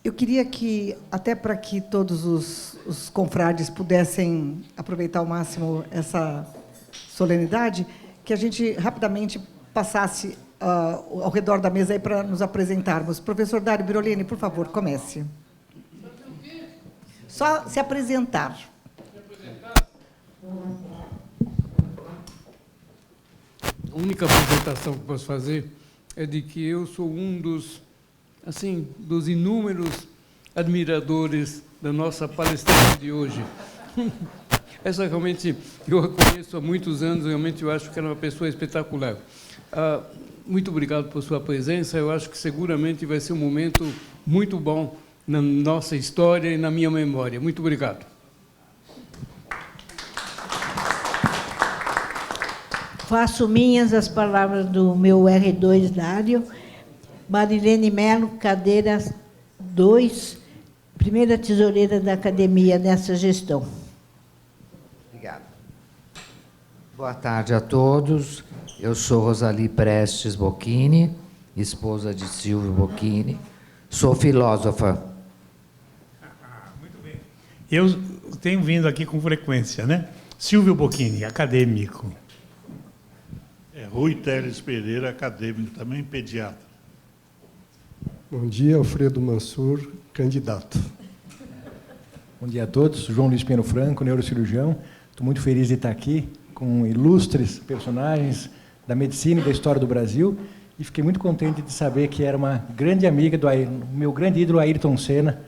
Eu queria que, até para que todos os confrades pudessem aproveitar ao máximo essa solenidade, que a gente rapidamente passasse ao redor da mesa aí para nos apresentarmos. Professor Dário Birolini, por favor, comece. Só se apresentar. A única apresentação que posso fazer é de que eu sou um dos inúmeros admiradores da nossa palestrante de hoje. Essa realmente, eu a conheço há muitos anos, realmente eu acho que ela é uma pessoa espetacular. Muito obrigado por sua presença, eu acho que seguramente vai ser um momento muito bom na nossa história e na minha memória. Muito obrigado. Faço minhas as palavras do meu R2 Dário. Marilene Melo, cadeira 2, primeira tesoureira da academia nessa gestão. Obrigado. Boa tarde a todos. Eu sou Rosali Prestes Bocchini, esposa de Silvio Bocchini. Sou filósofa. Muito bem. Eu tenho vindo aqui com frequência, né? Silvio Bocchini, acadêmico. Rui Teles Pereira, acadêmico, também pediatra. Bom dia, Alfredo Mansur, candidato. Bom dia a todos, João Luiz Pinheiro Franco, neurocirurgião. Estou muito feliz de estar aqui com ilustres personagens da medicina e da história do Brasil e fiquei muito contente de saber que era uma grande amiga do meu grande ídolo, Ayrton Senna,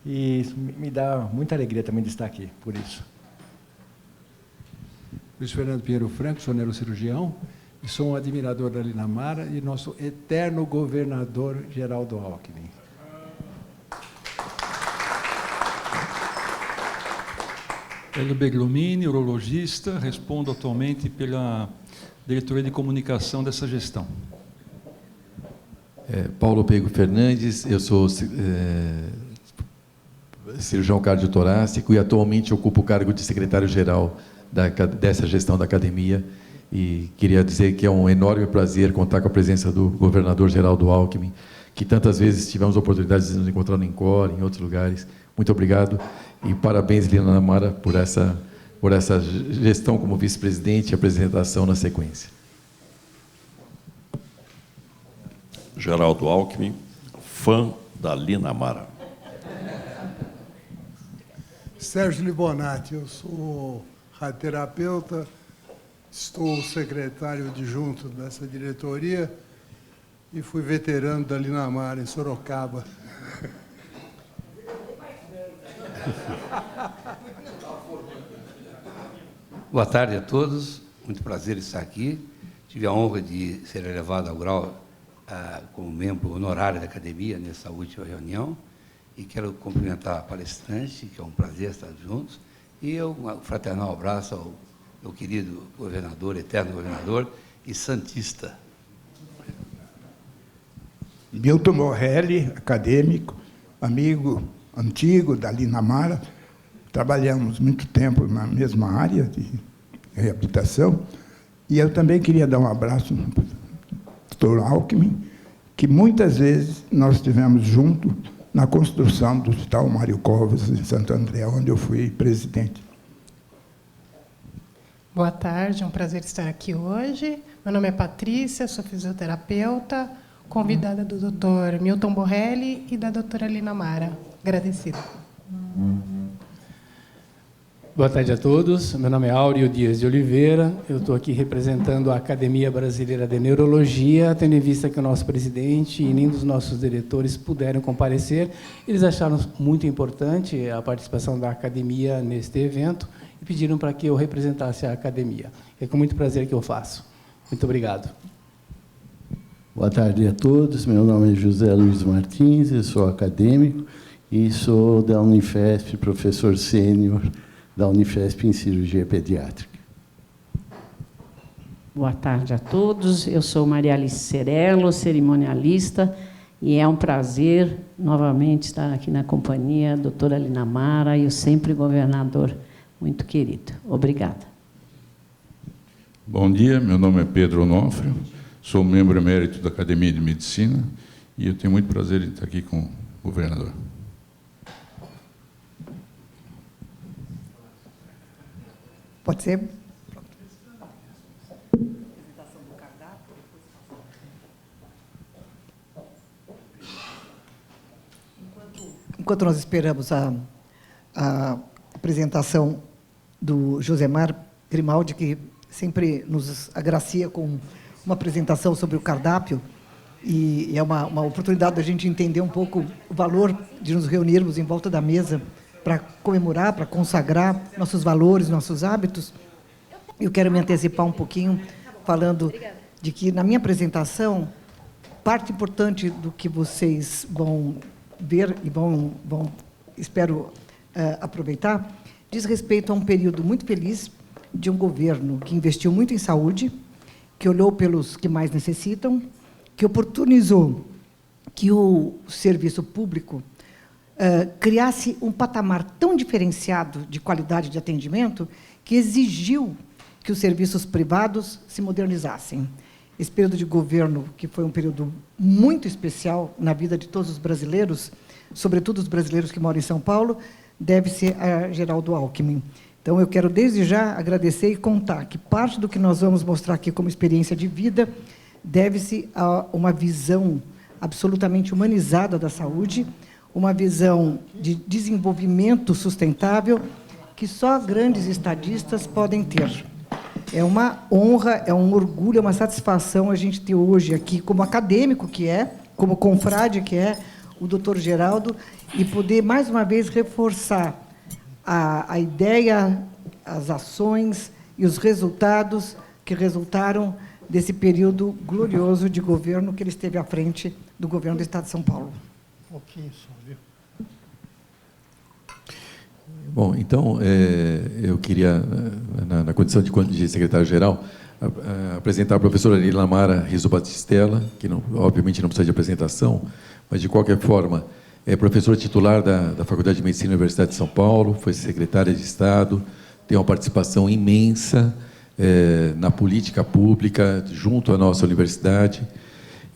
e me dá muita alegria também de estar aqui, por isso. Luiz Fernando Pinheiro Franco, sou neurocirurgião e sou um admirador da Lina Mara e nosso eterno governador Geraldo Alckmin. Hélio Beglomini, urologista, respondo atualmente pela diretoria de comunicação dessa gestão. Paulo Pego Fernandes, eu sou cirurgião cardiotorácico e atualmente ocupo o cargo de secretário-geral dessa gestão da academia. E queria dizer que é um enorme prazer contar com a presença do governador Geraldo Alckmin, que tantas vezes tivemos oportunidades de nos encontrar no INCOR, em outros lugares. Muito obrigado e parabéns, Lina Mara, por essa gestão como vice-presidente e apresentação na sequência. Geraldo Alckmin, fã da Lina Mara. Sérgio Libonati, eu sou radioterapeuta, estou secretário adjunto dessa diretoria e fui veterano da Lina Mara em Sorocaba. Boa tarde a todos, muito prazer estar aqui. Tive a honra de ser elevado ao grau como membro honorário da academia nessa última reunião e quero cumprimentar a palestrante, que é um prazer estar juntos, e um fraternal abraço ao meu querido governador, eterno governador e santista. Milton Morelli, acadêmico, amigo antigo da Lina Mara. Trabalhamos muito tempo na mesma área de reabilitação. E eu também queria dar um abraço ao Dr. Alckmin, que muitas vezes nós estivemos juntos na construção do Hospital Mário Covas, em Santo André, onde eu fui presidente. Boa tarde, é um prazer estar aqui hoje. Meu nome é Patrícia, sou fisioterapeuta, convidada do Dr. Milton Borrelli e da doutora Lina Mara. Agradecida. Boa tarde a todos. Meu nome é Áureo Dias de Oliveira. Eu estou aqui representando a Academia Brasileira de Neurologia, tendo em vista que o nosso presidente e nem dos nossos diretores puderam comparecer. Eles acharam muito importante a participação da academia neste evento e pediram para que eu representasse a academia. É com muito prazer que eu faço. Muito obrigado. Boa tarde a todos. Meu nome é José Luiz Martins, eu sou acadêmico e sou da Unifesp, professor sênior da Unifesp em cirurgia pediátrica. Boa tarde a todos. Eu sou Maria Alice Cerello, cerimonialista, e é um prazer novamente estar aqui na companhia da doutora Lina Mara e o sempre governador muito querido. Obrigada. Bom dia, meu nome é Pedro Onofrio, sou membro emérito da Academia de Medicina e eu tenho muito prazer em estar aqui com o governador. Pode ser? Enquanto nós esperamos a apresentação do Josemar Grimaldi, que sempre nos agracia com uma apresentação sobre o cardápio, e é uma oportunidade da gente entender um pouco o valor de nos reunirmos em volta da mesa para comemorar, para consagrar nossos valores, nossos hábitos. Eu quero me antecipar um pouquinho, falando de que, na minha apresentação, parte importante do que vocês vão ver e vão espero, aproveitar, diz respeito a um período muito feliz de um governo que investiu muito em saúde, que olhou pelos que mais necessitam, que oportunizou que o serviço público criasse um patamar tão diferenciado de qualidade de atendimento que exigiu que os serviços privados se modernizassem. Esse período de governo, que foi um período muito especial na vida de todos os brasileiros, sobretudo os brasileiros que moram em São Paulo, deve-se a Geraldo Alckmin. Então, eu quero, desde já, agradecer e contar que parte do que nós vamos mostrar aqui como experiência de vida deve-se a uma visão absolutamente humanizada da saúde, uma visão de desenvolvimento sustentável que só grandes estadistas podem ter. É uma honra, é um orgulho, é uma satisfação a gente ter hoje aqui, como acadêmico que é, como confrade que é, o doutor Geraldo, e poder, mais uma vez, reforçar a ideia, as ações e os resultados que resultaram desse período glorioso de governo que ele esteve à frente do governo do Estado de São Paulo. Um pouquinho só, viu? Bom, então, eu queria, na condição de secretário-geral, apresentar a professora Lila Mara Rizzo Batistella, que, obviamente, não precisa de apresentação, mas, de qualquer forma, é professora titular da Faculdade de Medicina da Universidade de São Paulo, foi secretária de Estado, tem uma participação imensa na política pública, junto à nossa universidade,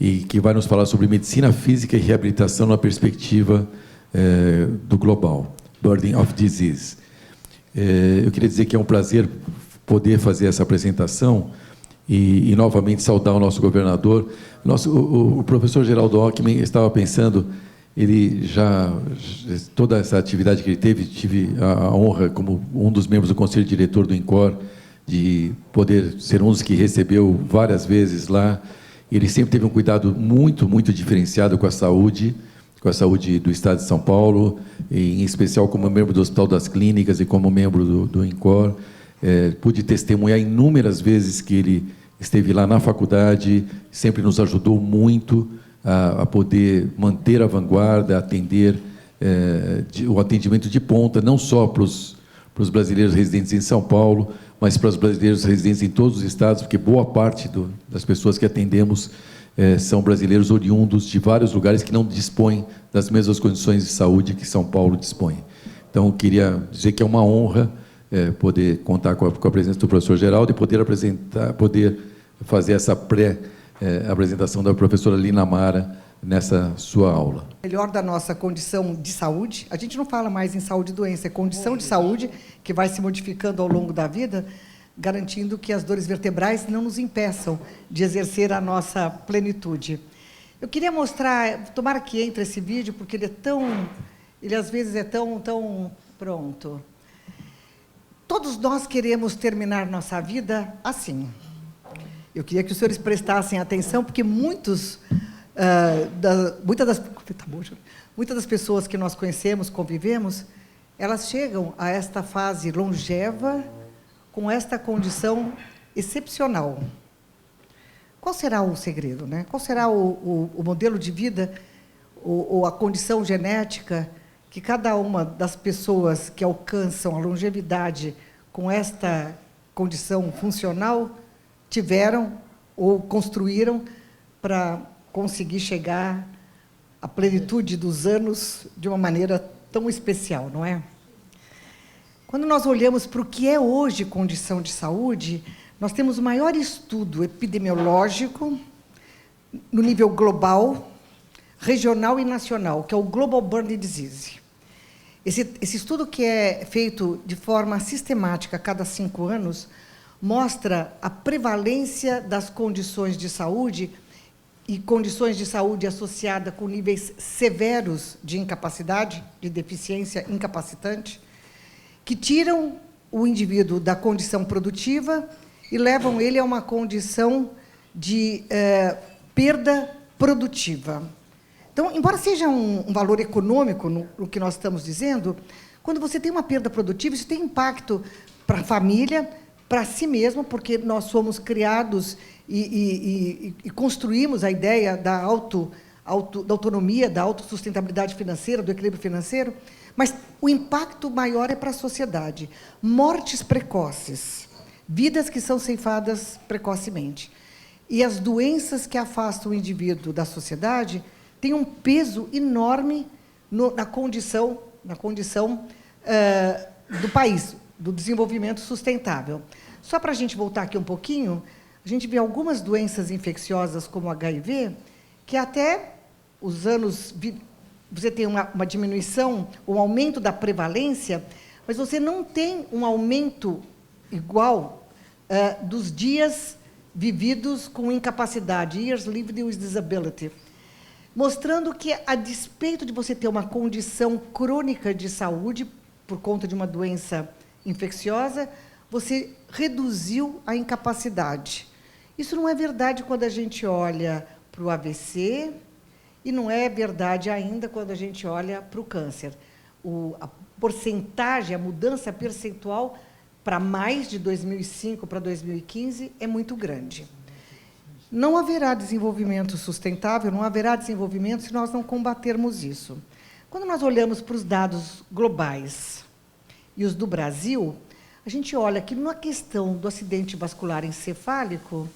e que vai nos falar sobre medicina física e reabilitação na perspectiva do global, Burden of Disease. Eu queria dizer que é um prazer poder fazer essa apresentação e novamente, saudar o nosso governador. O professor Geraldo Alckmin estava pensando, toda essa atividade que ele teve, tive a honra, como um dos membros do Conselho Diretor do INCOR, de poder ser um dos que recebeu várias vezes lá. Ele sempre teve um cuidado muito, muito diferenciado com a saúde do Estado de São Paulo, em especial como membro do Hospital das Clínicas e como membro do INCOR. Pude testemunhar inúmeras vezes que ele esteve lá na faculdade, sempre nos ajudou muito a poder manter a vanguarda, atender o atendimento de ponta, não só para os brasileiros residentes em São Paulo, mas para os brasileiros residentes em todos os estados, porque boa parte das pessoas que atendemos são brasileiros oriundos de vários lugares que não dispõem das mesmas condições de saúde que São Paulo dispõe. Então, eu queria dizer que é uma honra poder contar com a presença do professor Geraldo e poder fazer essa pré-apresentação da professora Lina Mara nessa sua aula. Melhor da nossa condição de saúde, a gente não fala mais em saúde e doença, é condição de saúde que vai se modificando ao longo da vida, garantindo que as dores vertebrais não nos impeçam de exercer a nossa plenitude. Eu queria mostrar, tomara que entre esse vídeo, porque ele às vezes é tão pronto. Todos nós queremos terminar nossa vida assim. Eu queria que os senhores prestassem atenção, porque muitas das pessoas que nós conhecemos, convivemos, elas chegam a esta fase longeva com esta condição excepcional. Qual será o segredo, né? Qual será o modelo de vida ou a condição genética que cada uma das pessoas que alcançam a longevidade com esta condição funcional tiveram ou construíram para conseguir chegar à plenitude dos anos de uma maneira tão especial, não é? Quando nós olhamos para o que é hoje condição de saúde, nós temos o maior estudo epidemiológico no nível global, regional e nacional, que é o Global Burden Disease. Esse estudo, que é feito de forma sistemática a cada 5 anos, mostra a prevalência das condições de saúde e condições de saúde associadas com níveis severos de incapacidade, de deficiência incapacitante, que tiram o indivíduo da condição produtiva e levam ele a uma condição de perda produtiva. Então, embora seja um valor econômico no que nós estamos dizendo, quando você tem uma perda produtiva, isso tem impacto para a família, para si mesmo, porque nós somos criados e construímos a ideia da autonomia, da autossustentabilidade financeira, do equilíbrio financeiro, mas o impacto maior é para a sociedade. Mortes precoces, vidas que são ceifadas precocemente, e as doenças que afastam o indivíduo da sociedade têm um peso enorme na condição do país, do desenvolvimento sustentável. Só para a gente voltar aqui um pouquinho, a gente vê algumas doenças infecciosas, como o HIV, que até os anos você tem uma diminuição, um aumento da prevalência, mas você não tem um aumento igual dos dias vividos com incapacidade, years lived with disability, mostrando que, a despeito de você ter uma condição crônica de saúde por conta de uma doença infecciosa, você reduziu a incapacidade. Isso não é verdade quando a gente olha para o AVC, e não é verdade ainda quando a gente olha para o câncer. A porcentagem, a mudança percentual para mais de 2005 para 2015 é muito grande. Não haverá desenvolvimento sustentável, não haverá desenvolvimento se nós não combatermos isso. Quando nós olhamos para os dados globais e os do Brasil, a gente olha que, na questão do acidente vascular encefálico,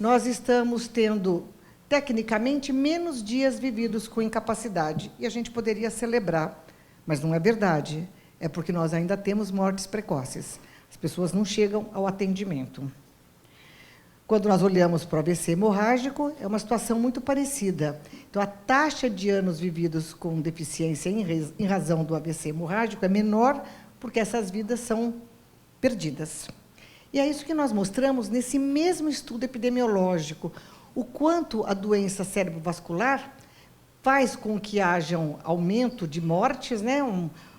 nós estamos tendo, tecnicamente, menos dias vividos com incapacidade. E a gente poderia celebrar, mas não é verdade. É porque nós ainda temos mortes precoces. As pessoas não chegam ao atendimento. Quando nós olhamos para o AVC hemorrágico, é uma situação muito parecida. Então, a taxa de anos vividos com deficiência em razão do AVC hemorrágico é menor, porque essas vidas são perdidas. E é isso que nós mostramos nesse mesmo estudo epidemiológico, o quanto a doença cerebrovascular faz com que haja um aumento de mortes, né?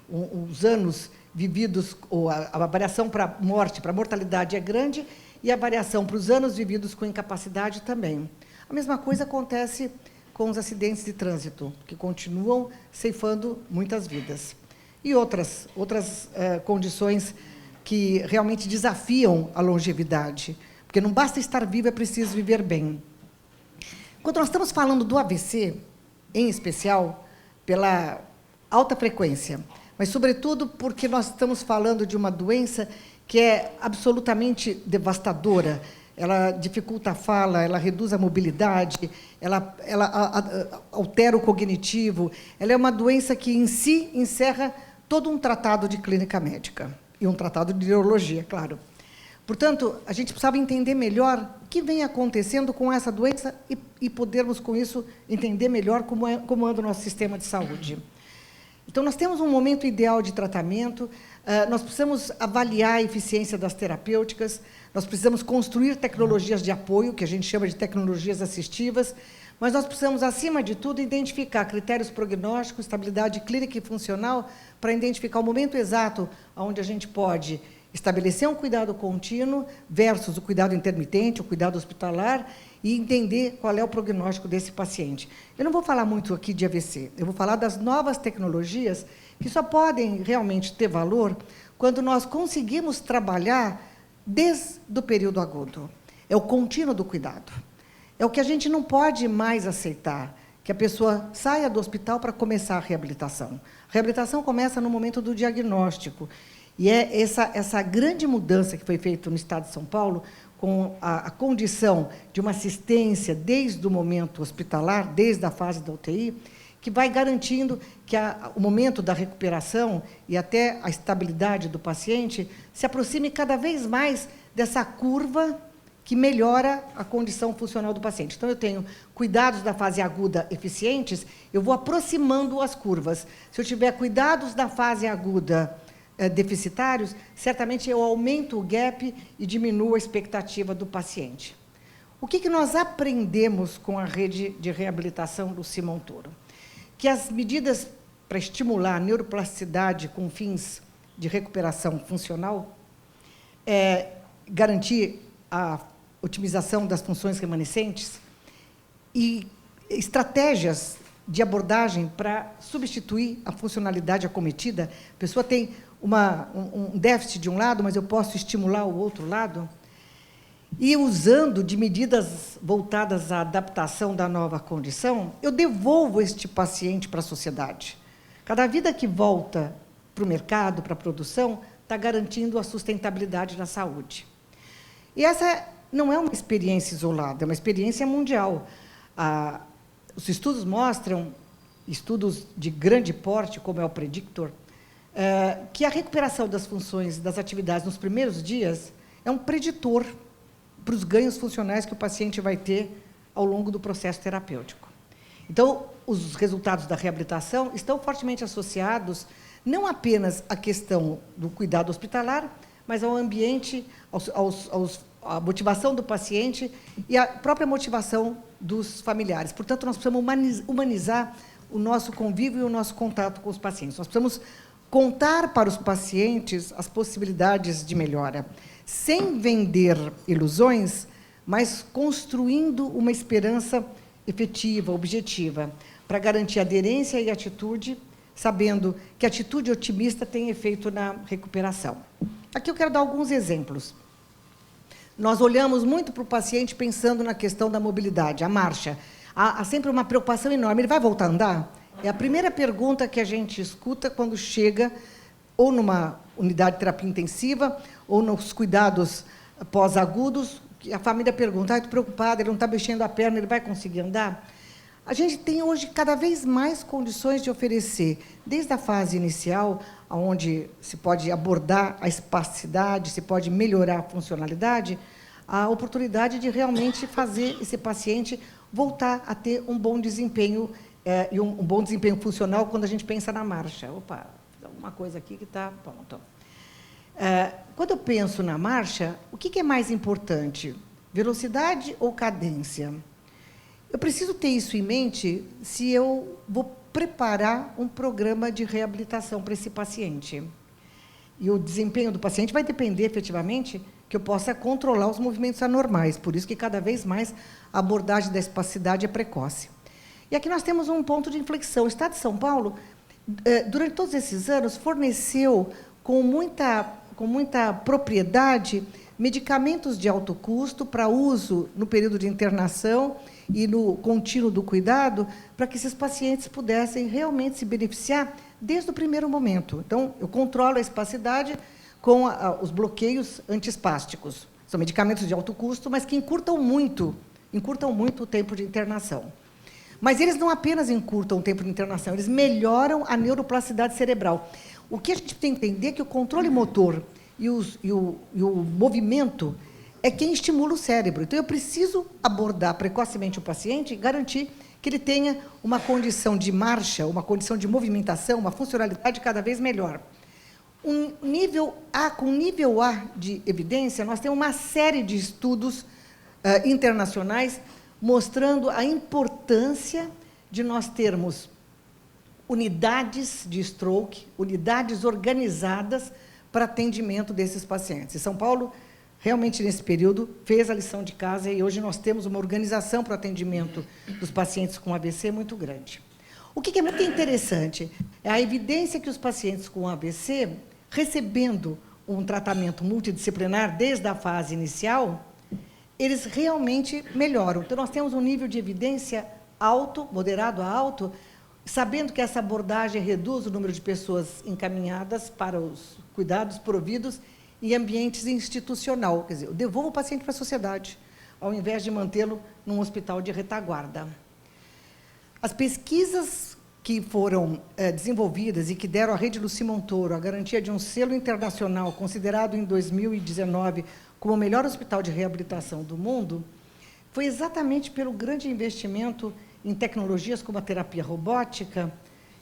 Os anos vividos, ou a variação para morte, para mortalidade é grande, e a variação para os anos vividos com incapacidade também. A mesma coisa acontece com os acidentes de trânsito, que continuam ceifando muitas vidas. E outras condições que realmente desafiam a longevidade, porque não basta estar vivo, é preciso viver bem. Quando nós estamos falando do AVC, em especial, pela alta frequência, mas, sobretudo, porque nós estamos falando de uma doença que é absolutamente devastadora. Ela dificulta a fala, ela reduz a mobilidade, ela altera o cognitivo. Ela é uma doença que, em si, encerra todo um tratado de clínica médica e um tratado de neurologia, claro. Portanto, a gente precisava entender melhor o que vem acontecendo com essa doença e podermos, com isso, entender melhor como anda o nosso sistema de saúde. Então, nós temos um momento ideal de tratamento, nós precisamos avaliar a eficiência das terapêuticas, nós precisamos construir tecnologias de apoio, que a gente chama de tecnologias assistivas, mas nós precisamos, acima de tudo, identificar critérios prognósticos, estabilidade clínica e funcional, para identificar o momento exato onde a gente pode estabelecer um cuidado contínuo versus o cuidado intermitente, o cuidado hospitalar, e entender qual é o prognóstico desse paciente. Eu não vou falar muito aqui de AVC, eu vou falar das novas tecnologias que só podem realmente ter valor quando nós conseguimos trabalhar desde o período agudo. É o contínuo do cuidado. É o que a gente não pode mais aceitar, que a pessoa saia do hospital para começar a reabilitação. A reabilitação começa no momento do diagnóstico. E é essa grande mudança que foi feita no Estado de São Paulo, com a condição de uma assistência desde o momento hospitalar, desde a fase da UTI, que vai garantindo que o momento da recuperação e até a estabilidade do paciente se aproxime cada vez mais dessa curva que melhora a condição funcional do paciente. Então, eu tenho cuidados da fase aguda eficientes, eu vou aproximando as curvas. Se eu tiver cuidados da fase aguda deficitários, certamente eu aumento o gap e diminuo a expectativa do paciente. O que nós aprendemos com a rede de reabilitação do Simão Toro? Que as medidas para estimular a neuroplasticidade com fins de recuperação funcional, garantir a otimização das funções remanescentes e estratégias de abordagem para substituir a funcionalidade acometida. A pessoa tem um déficit de um lado, mas eu posso estimular o outro lado. E usando de medidas voltadas à adaptação da nova condição, eu devolvo este paciente para a sociedade. Cada vida que volta para o mercado, para a produção, está garantindo a sustentabilidade da saúde. E essa não é uma experiência isolada, é uma experiência mundial. Os estudos mostram, estudos de grande porte, como é o Predictor, que a recuperação das funções das atividades nos primeiros dias é um preditor para os ganhos funcionais que o paciente vai ter ao longo do processo terapêutico. Então, os resultados da reabilitação estão fortemente associados não apenas à questão do cuidado hospitalar, mas ao ambiente, à motivação do paciente e à própria motivação dos familiares. Portanto, nós precisamos humanizar o nosso convívio e o nosso contato com os pacientes. Nós precisamos contar para os pacientes as possibilidades de melhora, sem vender ilusões, mas construindo uma esperança efetiva, objetiva, para garantir aderência e atitude, sabendo que a atitude otimista tem efeito na recuperação. Aqui eu quero dar alguns exemplos. Nós olhamos muito para o paciente pensando na questão da mobilidade, a marcha. Há sempre uma preocupação enorme. Ele vai voltar a andar? É a primeira pergunta que a gente escuta quando chega ou numa unidade de terapia intensiva ou nos cuidados pós-agudos, que a família pergunta, estou preocupada, ele não está mexendo a perna, ele vai conseguir andar? A gente tem hoje cada vez mais condições de oferecer, desde a fase inicial, onde se pode abordar a espasticidade, se pode melhorar a funcionalidade, a oportunidade de realmente fazer esse paciente voltar a ter um bom desempenho, e um bom desempenho funcional quando a gente pensa na marcha. Opa, uma coisa aqui que está pronto. Quando eu penso na marcha, o que é mais importante? Velocidade ou cadência? Eu preciso ter isso em mente se eu vou preparar um programa de reabilitação para esse paciente. E o desempenho do paciente vai depender, efetivamente, que eu possa controlar os movimentos anormais. Por isso que, cada vez mais, a abordagem da espasticidade é precoce. E aqui nós temos um ponto de inflexão. O Estado de São Paulo, durante todos esses anos, forneceu com muita propriedade medicamentos de alto custo para uso no período de internação e no contínuo do cuidado, para que esses pacientes pudessem realmente se beneficiar desde o primeiro momento. Então, eu controlo a espasticidade com os bloqueios antiespásticos. São medicamentos de alto custo, mas que encurtam muito o tempo de internação. Mas eles não apenas encurtam o tempo de internação, eles melhoram a neuroplasticidade cerebral. O que a gente tem que entender é que o controle motor e o movimento é quem estimula o cérebro. Então, eu preciso abordar precocemente o paciente e garantir que ele tenha uma condição de marcha, uma condição de movimentação, uma funcionalidade cada vez melhor. Com nível A de evidência, nós temos uma série de estudos internacionais mostrando a importância de nós termos unidades de stroke, unidades organizadas para atendimento desses pacientes. E São Paulo, realmente, nesse período, fez a lição de casa e hoje nós temos uma organização para o atendimento dos pacientes com AVC muito grande. O que é muito interessante é a evidência que os pacientes com AVC, recebendo um tratamento multidisciplinar desde a fase inicial, eles realmente melhoram. Então, nós temos um nível de evidência alto, moderado a alto, sabendo que essa abordagem reduz o número de pessoas encaminhadas para os cuidados providos em ambientes institucional. Quer dizer, eu devolvo o paciente para a sociedade, ao invés de mantê-lo num hospital de retaguarda. As pesquisas que foram desenvolvidas e que deram à Rede Lucy Montoro a garantia de um selo internacional, considerado em 2019 como o melhor hospital de reabilitação do mundo, foi exatamente pelo grande investimento em tecnologias como a terapia robótica,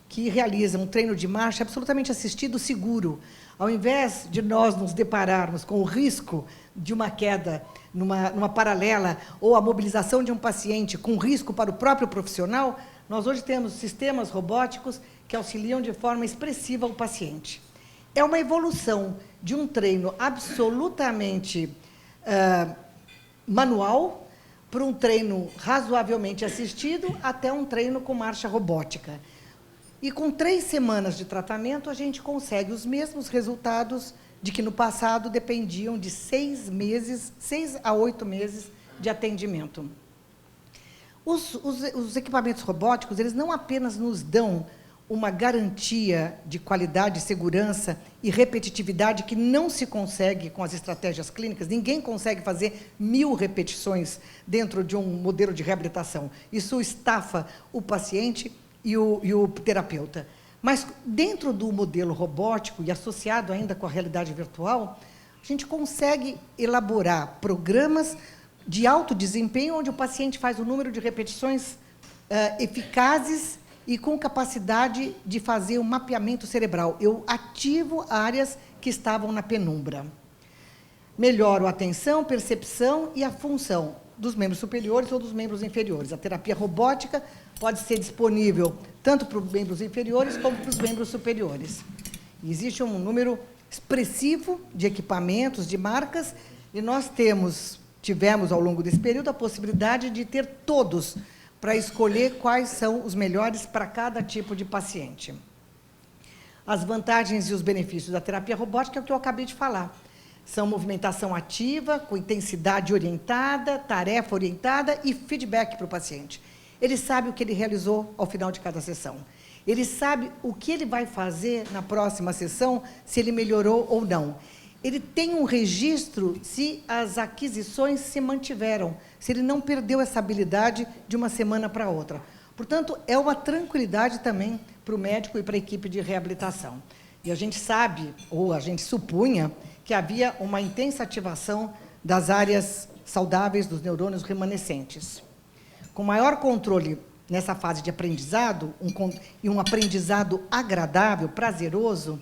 que realiza um treino de marcha absolutamente assistido, seguro. Ao invés de nós nos depararmos com o risco de uma queda numa paralela ou a mobilização de um paciente com risco para o próprio profissional, nós hoje temos sistemas robóticos que auxiliam de forma expressiva o paciente. É uma evolução de um treino absolutamente manual para um treino razoavelmente assistido até um treino com marcha robótica. E com 3 semanas de tratamento, a gente consegue os mesmos resultados de que no passado dependiam de 6 a 8 meses de atendimento. Os equipamentos robóticos, eles não apenas nos dão uma garantia de qualidade, segurança e repetitividade que não se consegue com as estratégias clínicas. Ninguém consegue fazer 1000 repetições dentro de um modelo de reabilitação. Isso estafa o paciente e o terapeuta. Mas, dentro do modelo robótico e associado ainda com a realidade virtual, a gente consegue elaborar programas de alto desempenho, onde o paciente faz um número de repetições eficazes e com capacidade de fazer um mapeamento cerebral. Eu ativo áreas que estavam na penumbra. Melhoro a atenção, percepção e a função dos membros superiores ou dos membros inferiores. A terapia robótica pode ser disponível tanto para os membros inferiores como para os membros superiores. E existe um número expressivo de equipamentos, de marcas, e nós tivemos, ao longo desse período, a possibilidade de ter todos para escolher quais são os melhores para cada tipo de paciente. As vantagens e os benefícios da terapia robótica é o que eu acabei de falar. São movimentação ativa, com intensidade orientada, tarefa orientada e feedback para o paciente. Ele sabe o que ele realizou ao final de cada sessão. Ele sabe o que ele vai fazer na próxima sessão, se ele melhorou ou não. Ele tem um registro se as aquisições se mantiveram, se ele não perdeu essa habilidade de uma semana para outra. Portanto, é uma tranquilidade também para o médico e para a equipe de reabilitação. E a gente sabe, ou a gente supunha, que havia uma intensa ativação das áreas saudáveis dos neurônios remanescentes. Com maior controle nessa fase de aprendizado, e um aprendizado agradável, prazeroso,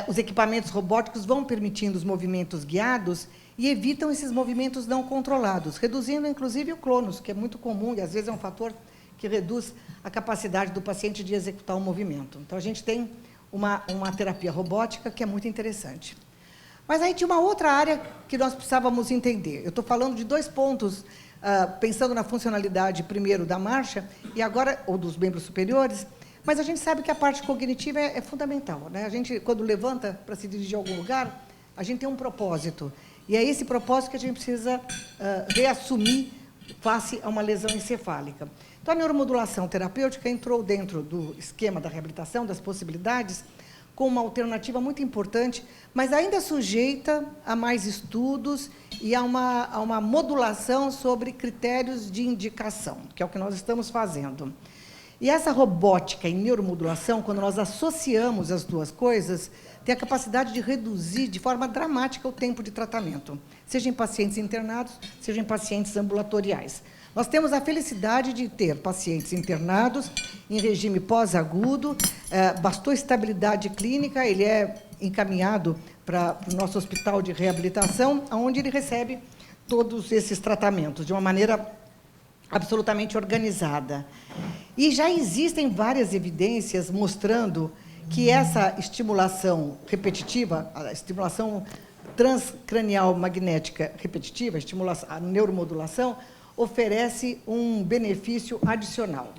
os equipamentos robóticos vão permitindo os movimentos guiados e evitam esses movimentos não controlados, reduzindo, inclusive, o clonus, que é muito comum e, às vezes, é um fator que reduz a capacidade do paciente de executar o movimento. Então, a gente tem uma terapia robótica que é muito interessante. Mas aí tinha uma outra área que nós precisávamos entender. Eu estou falando de 2 pontos, pensando na funcionalidade, primeiro, da marcha, e agora, ou dos membros superiores, mas a gente sabe que a parte cognitiva é fundamental, né? A gente, quando levanta para se dirigir a algum lugar, a gente tem um propósito. E é esse propósito que a gente precisa reassumir face a uma lesão encefálica. Então, a neuromodulação terapêutica entrou dentro do esquema da reabilitação, das possibilidades, com uma alternativa muito importante, mas ainda sujeita a mais estudos e a uma modulação sobre critérios de indicação, que é o que nós estamos fazendo. E essa robótica em neuromodulação, quando nós associamos as 2 coisas, tem a capacidade de reduzir de forma dramática o tempo de tratamento, seja em pacientes internados, seja em pacientes ambulatoriais. Nós temos a felicidade de ter pacientes internados em regime pós-agudo, bastou estabilidade clínica, ele é encaminhado para o nosso hospital de reabilitação, onde ele recebe todos esses tratamentos de uma maneira absolutamente organizada. E já existem várias evidências mostrando que essa estimulação repetitiva, a estimulação transcranial magnética repetitiva, a neuromodulação, oferece um benefício adicional.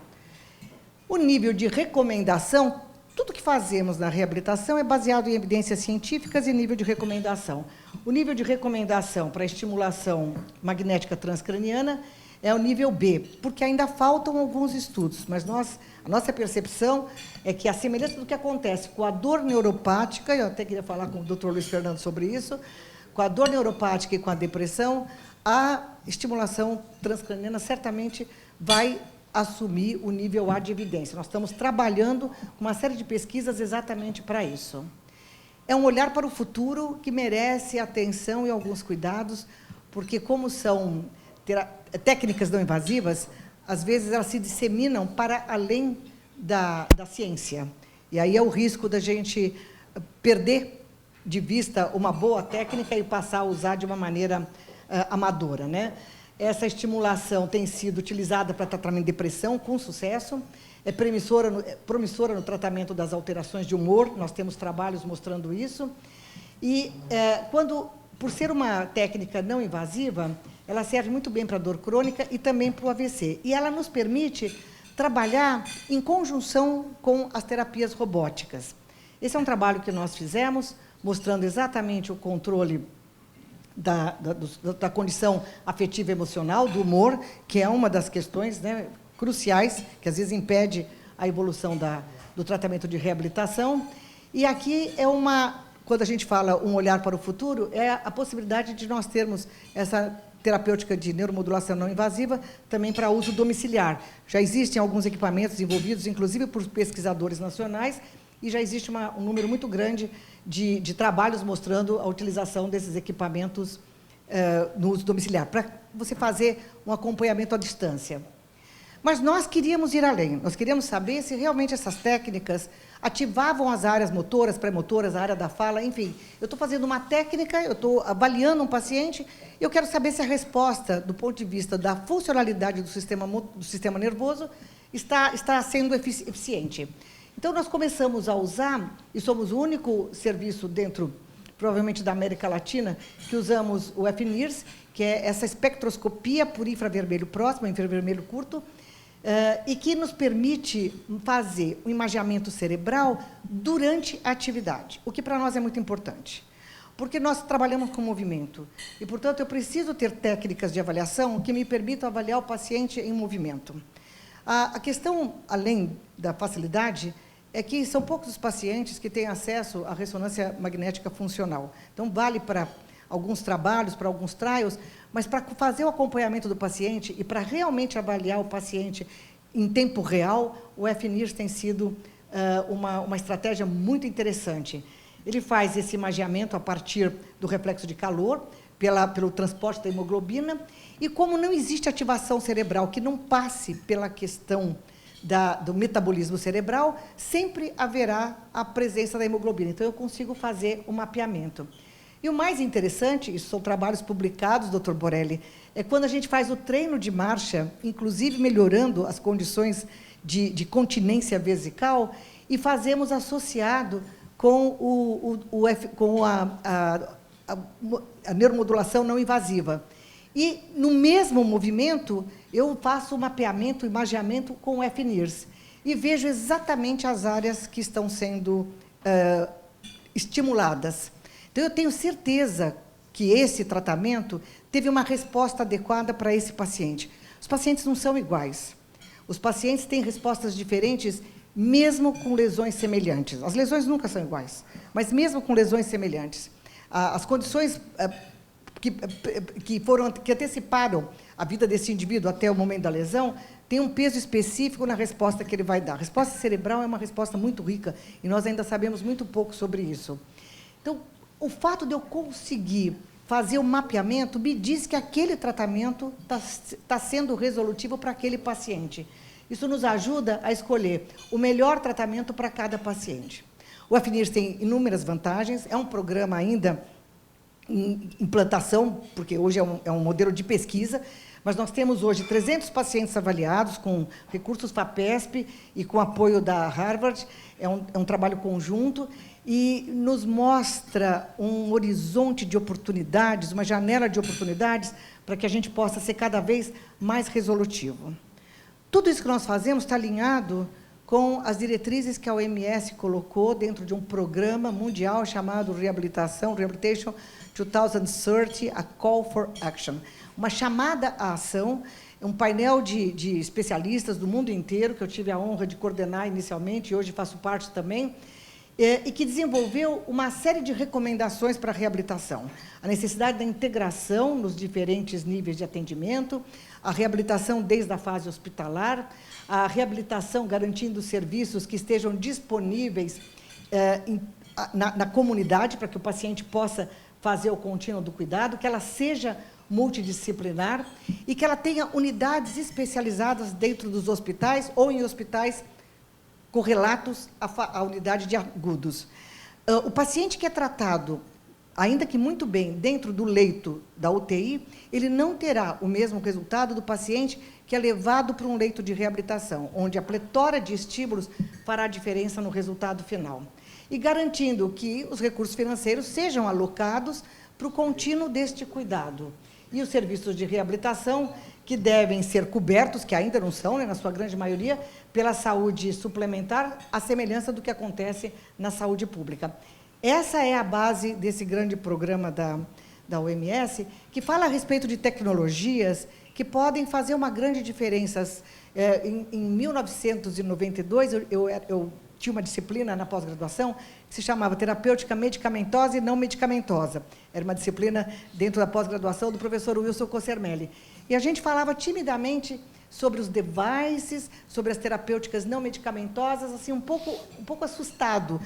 O nível de recomendação, tudo que fazemos na reabilitação é baseado em evidências científicas e nível de recomendação. O nível de recomendação para a estimulação magnética transcraniana é o nível B, porque ainda faltam alguns estudos, mas a nossa percepção é que a semelhança do que acontece com a dor neuropática, eu até queria falar com o Dr. Luiz Fernando sobre isso, com a dor neuropática e com a depressão, a estimulação transcraniana certamente vai assumir o nível A de evidência. Nós estamos trabalhando com uma série de pesquisas exatamente para isso. É um olhar para o futuro que merece atenção e alguns cuidados, porque, como são técnicas não invasivas, às vezes elas se disseminam para além da ciência. E aí é o risco da gente perder de vista uma boa técnica e passar a usar de uma maneira amadora, né? Essa estimulação tem sido utilizada para tratamento de depressão com sucesso, é promissora no tratamento das alterações de humor, nós temos trabalhos mostrando isso, e por ser uma técnica não invasiva, ela serve muito bem para a dor crônica e também para o AVC, e ela nos permite trabalhar em conjunção com as terapias robóticas. Esse é um trabalho que nós fizemos, mostrando exatamente o controle da condição afetiva e emocional, do humor, que é uma das questões, né, cruciais, que às vezes impede a evolução do tratamento de reabilitação. E aqui quando a gente fala um olhar para o futuro, é a possibilidade de nós termos essa terapêutica de neuromodulação não invasiva também para uso domiciliar. Já existem alguns equipamentos envolvidos, inclusive por pesquisadores nacionais, e já existe um número muito grande de trabalhos mostrando a utilização desses equipamentos no uso domiciliar, para você fazer um acompanhamento à distância. Mas nós queríamos ir além, nós queríamos saber se realmente essas técnicas ativavam as áreas motoras, pré-motoras, a área da fala, enfim. Eu estou fazendo uma técnica, eu estou avaliando um paciente, e eu quero saber se a resposta, do ponto de vista da funcionalidade do sistema nervoso, está sendo eficiente. Então, nós começamos a usar, e somos o único serviço dentro, provavelmente, da América Latina, que usamos o FNIRS, que é essa espectroscopia por infravermelho próximo, infravermelho curto, e que nos permite fazer o imageamento cerebral durante a atividade, o que para nós é muito importante, porque nós trabalhamos com movimento, e, portanto, eu preciso ter técnicas de avaliação que me permitam avaliar o paciente em movimento. A questão, além da facilidade, é que são poucos os pacientes que têm acesso à ressonância magnética funcional. Então, vale para alguns trabalhos, para alguns trials, mas para fazer o acompanhamento do paciente e para realmente avaliar o paciente em tempo real, o FNIRS tem sido uma estratégia muito interessante. Ele faz esse imageamento a partir do reflexo de calor, pelo transporte da hemoglobina, e como não existe ativação cerebral que não passe pela questão do metabolismo cerebral, sempre haverá a presença da hemoglobina. Então, eu consigo fazer o mapeamento. E o mais interessante, isso são trabalhos publicados, Dr. Borelli, é quando a gente faz o treino de marcha, inclusive melhorando as condições de continência vesical, e fazemos associado com a neuromodulação não invasiva. E, no mesmo movimento, eu faço o mapeamento, o imageamento com o FNIRS, e vejo exatamente as áreas que estão sendo estimuladas. Então, eu tenho certeza que esse tratamento teve uma resposta adequada para esse paciente. Os pacientes não são iguais. Os pacientes têm respostas diferentes, mesmo com lesões semelhantes. As lesões nunca são iguais, mas mesmo com lesões semelhantes. As condições que anteciparam a vida desse indivíduo até o momento da lesão têm um peso específico na resposta que ele vai dar. A resposta cerebral é uma resposta muito rica, e nós ainda sabemos muito pouco sobre isso. Então, o fato de eu conseguir fazer o mapeamento me diz que aquele tratamento está sendo resolutivo para aquele paciente. Isso nos ajuda a escolher o melhor tratamento para cada paciente. O FNIRS tem inúmeras vantagens, é um programa ainda em implantação, porque hoje é um modelo de pesquisa, mas nós temos hoje 300 pacientes avaliados com recursos FAPESP e com apoio da Harvard. É um trabalho conjunto e nos mostra um horizonte de oportunidades, uma janela de oportunidades para que a gente possa ser cada vez mais resolutivo. Tudo isso que nós fazemos está alinhado com as diretrizes que a OMS colocou dentro de um programa mundial chamado Rehabilitation 2030, a Call for Action. Uma chamada à ação, um painel de especialistas do mundo inteiro, que eu tive a honra de coordenar inicialmente, e hoje faço parte também, e que desenvolveu uma série de recomendações para a reabilitação. A necessidade da integração nos diferentes níveis de atendimento, a reabilitação desde a fase hospitalar, a reabilitação garantindo serviços que estejam disponíveis na comunidade, para que o paciente possa fazer o contínuo do cuidado, que ela seja multidisciplinar e que ela tenha unidades especializadas dentro dos hospitais ou em hospitais correlatos à unidade de agudos. O paciente que é tratado, ainda que muito bem, dentro do leito da UTI, ele não terá o mesmo resultado do paciente que é levado para um leito de reabilitação, onde a pletora de estímulos fará diferença no resultado final. E garantindo que os recursos financeiros sejam alocados para o contínuo deste cuidado. E os serviços de reabilitação, que devem ser cobertos, que ainda não são, né, na sua grande maioria, pela saúde suplementar, à semelhança do que acontece na saúde pública. Essa é a base desse grande programa da OMS, que fala a respeito de tecnologias que podem fazer uma grande diferença. Em 1992, eu tinha uma disciplina na pós-graduação que se chamava Terapêutica Medicamentosa e Não Medicamentosa. Era uma disciplina dentro da pós-graduação do professor Wilson Cossermelli. E a gente falava timidamente sobre os devices, sobre as terapêuticas não medicamentosas, assim, um pouco assustado,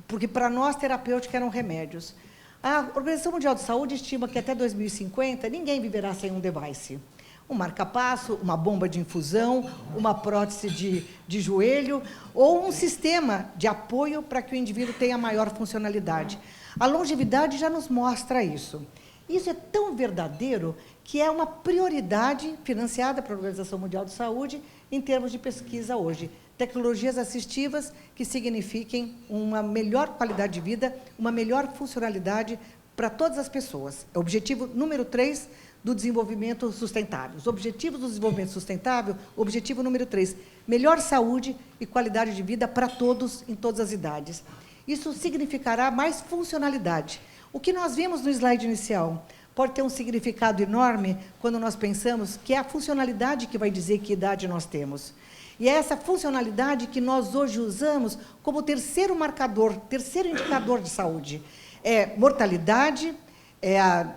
porque para nós terapêutica eram remédios. A Organização Mundial de Saúde estima que até 2050 ninguém viverá sem um device. Um marca-passo, uma bomba de infusão, uma prótese de joelho ou um sistema de apoio para que o indivíduo tenha maior funcionalidade. A longevidade já nos mostra isso. Isso é tão verdadeiro que é uma prioridade financiada pela Organização Mundial de Saúde em termos de pesquisa hoje. Tecnologias assistivas que signifiquem uma melhor qualidade de vida, uma melhor funcionalidade para todas as pessoas. É o objetivo número 3 do desenvolvimento sustentável. Os objetivos do desenvolvimento sustentável, objetivo número 3, melhor saúde e qualidade de vida para todos, em todas as idades. Isso significará mais funcionalidade. O que nós vimos no slide inicial pode ter um significado enorme quando nós pensamos que é a funcionalidade que vai dizer que idade nós temos. E é essa funcionalidade que nós hoje usamos como terceiro marcador, terceiro indicador de saúde. É mortalidade, é a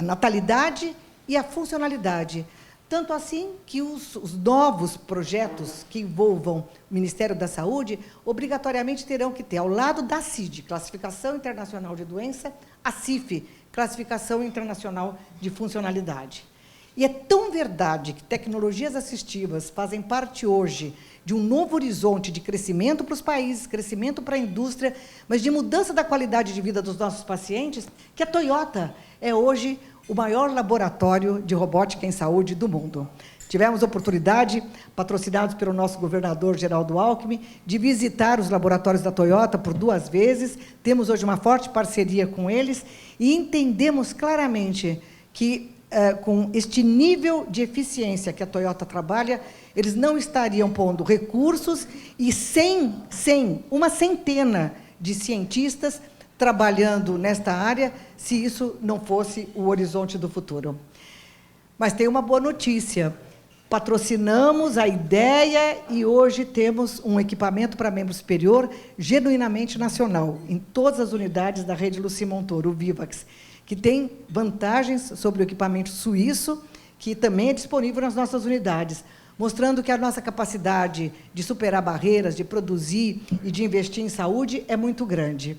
natalidade e a funcionalidade. Tanto assim que os novos projetos que envolvam o Ministério da Saúde, obrigatoriamente terão que ter, ao lado da CID, Classificação Internacional de Doença, a CIF, Classificação Internacional de Funcionalidade. E é tão verdade que tecnologias assistivas fazem parte hoje de um novo horizonte de crescimento para os países, crescimento para a indústria, mas de mudança da qualidade de vida dos nossos pacientes, que a Toyota é hoje o maior laboratório de robótica em saúde do mundo. Tivemos oportunidade, patrocinados pelo nosso governador Geraldo Alckmin, de visitar os laboratórios da Toyota por 2 vezes. Temos hoje uma forte parceria com eles e entendemos claramente que, com este nível de eficiência que a Toyota trabalha, eles não estariam pondo recursos e sem uma centena de cientistas trabalhando nesta área, se isso não fosse o horizonte do futuro. Mas tem uma boa notícia. Patrocinamos a ideia e hoje temos um equipamento para membro superior genuinamente nacional, em todas as unidades da rede Lucy Montoro, o Vivax, que tem vantagens sobre o equipamento suíço, que também é disponível nas nossas unidades, mostrando que a nossa capacidade de superar barreiras, de produzir e de investir em saúde é muito grande.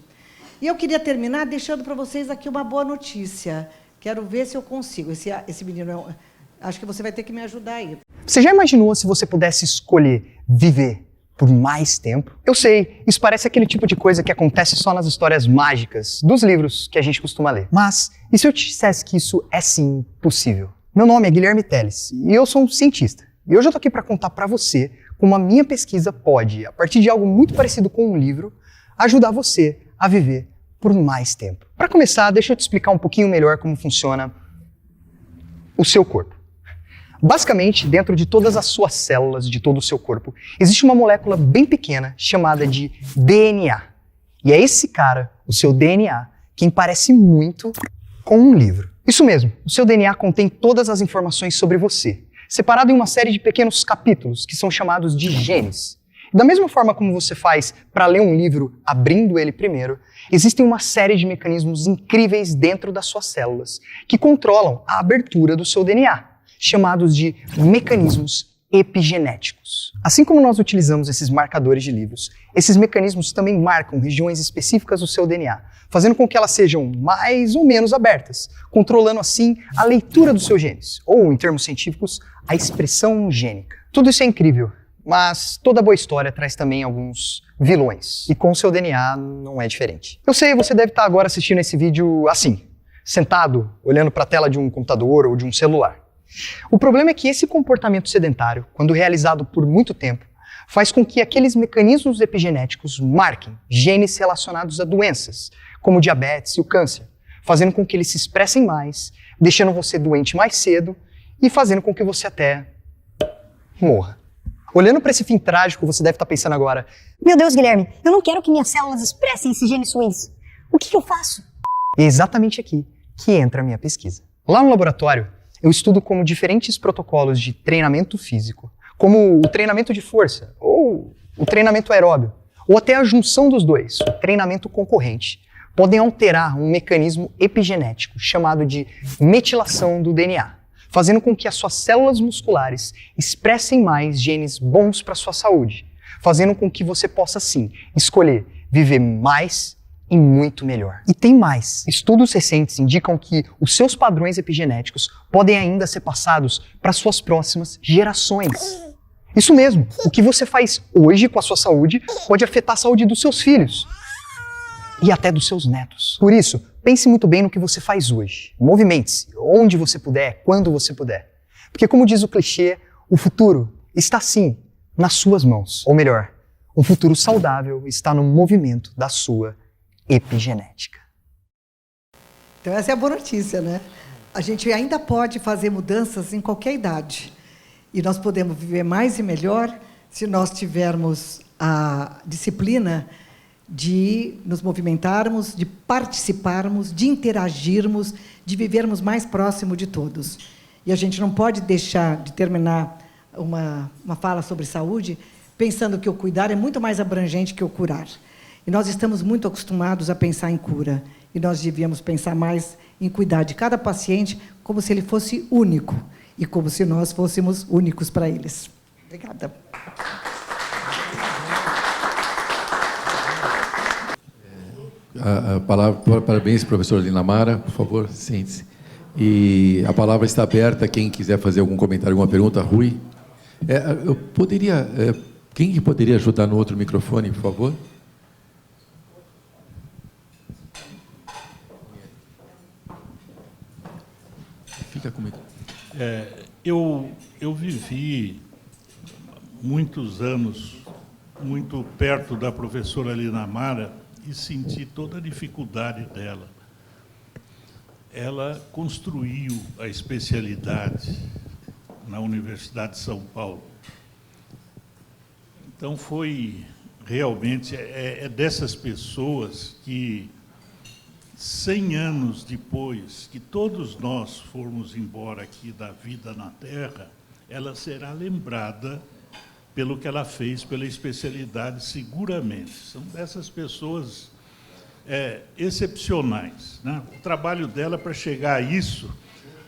E eu queria terminar deixando para vocês aqui uma boa notícia. Quero ver se eu consigo. Esse menino, acho que você vai ter que me ajudar aí. Você já imaginou se você pudesse escolher viver por mais tempo? Eu sei, isso parece aquele tipo de coisa que acontece só nas histórias mágicas dos livros que a gente costuma ler. Mas, e se eu te dissesse que isso é sim possível? Meu nome é Guilherme Teles e eu sou um cientista. E hoje eu tô aqui para contar para você como a minha pesquisa pode, a partir de algo muito parecido com um livro, ajudar você a viver por mais tempo. Para começar, deixa eu te explicar um pouquinho melhor como funciona o seu corpo. Basicamente, dentro de todas as suas células, de todo o seu corpo, existe uma molécula bem pequena chamada de DNA. E é esse cara, o seu DNA, quem parece muito com um livro. Isso mesmo, o seu DNA contém todas as informações sobre você, separado em uma série de pequenos capítulos, que são chamados de genes. Da mesma forma como você faz para ler um livro abrindo ele primeiro, existem uma série de mecanismos incríveis dentro das suas células que controlam a abertura do seu DNA, chamados de mecanismos epigenéticos. Assim como nós utilizamos esses marcadores de livros, esses mecanismos também marcam regiões específicas do seu DNA, fazendo com que elas sejam mais ou menos abertas, controlando assim a leitura dos seus genes, ou, em termos científicos, a expressão gênica. Tudo isso é incrível, mas toda boa história traz também alguns vilões, e com o seu DNA não é diferente. Eu sei, você deve estar agora assistindo esse vídeo assim, sentado, olhando para a tela de um computador ou de um celular. O problema é que esse comportamento sedentário, quando realizado por muito tempo, faz com que aqueles mecanismos epigenéticos marquem genes relacionados a doenças, como o diabetes e o câncer, fazendo com que eles se expressem mais, deixando você doente mais cedo e fazendo com que você até morra. Olhando para esse fim trágico, você deve estar pensando agora: meu Deus, Guilherme, eu não quero que minhas células expressem esses genes ruins. O que eu faço? É exatamente aqui que entra a minha pesquisa. Lá no laboratório, eu estudo como diferentes protocolos de treinamento físico, como o treinamento de força, ou o treinamento aeróbio, ou até a junção dos dois, o treinamento concorrente, podem alterar um mecanismo epigenético chamado de metilação do DNA, fazendo com que as suas células musculares expressem mais genes bons para a sua saúde, fazendo com que você possa, sim, escolher viver mais e muito melhor. E tem mais. Estudos recentes indicam que os seus padrões epigenéticos podem ainda ser passados para suas próximas gerações. Isso mesmo, o que você faz hoje com a sua saúde pode afetar a saúde dos seus filhos e até dos seus netos. Por isso, pense muito bem no que você faz hoje. Movimente-se, onde você puder, quando você puder. Porque, como diz o clichê, o futuro está sim nas suas mãos. Ou melhor, um futuro saudável está no movimento da sua epigenética. Então essa é a boa notícia, né? A gente ainda pode fazer mudanças em qualquer idade. E nós podemos viver mais e melhor se nós tivermos a disciplina de nos movimentarmos, de participarmos, de interagirmos, de vivermos mais próximo de todos. E a gente não pode deixar de terminar uma fala sobre saúde pensando que o cuidar é muito mais abrangente que o curar. E nós estamos muito acostumados a pensar em cura. E nós devíamos pensar mais em cuidar de cada paciente como se ele fosse único. E como se nós fôssemos únicos para eles. Obrigada. A palavra, parabéns, professora Linamara, por favor, sente-se. E a palavra está aberta, quem quiser fazer algum comentário, alguma pergunta, Rui. Eu poderia, quem que poderia ajudar no outro microfone, por favor? Fica comigo. Eu vivi muitos anos muito perto da professora Linamara e senti toda a dificuldade dela. Ela construiu a especialidade na Universidade de São Paulo. Então, foi realmente dessas pessoas que, 100 anos depois que todos nós formos embora aqui da vida na Terra, ela será lembrada pelo que ela fez pela especialidade, seguramente. São dessas pessoas excepcionais, né? O trabalho dela para chegar a isso,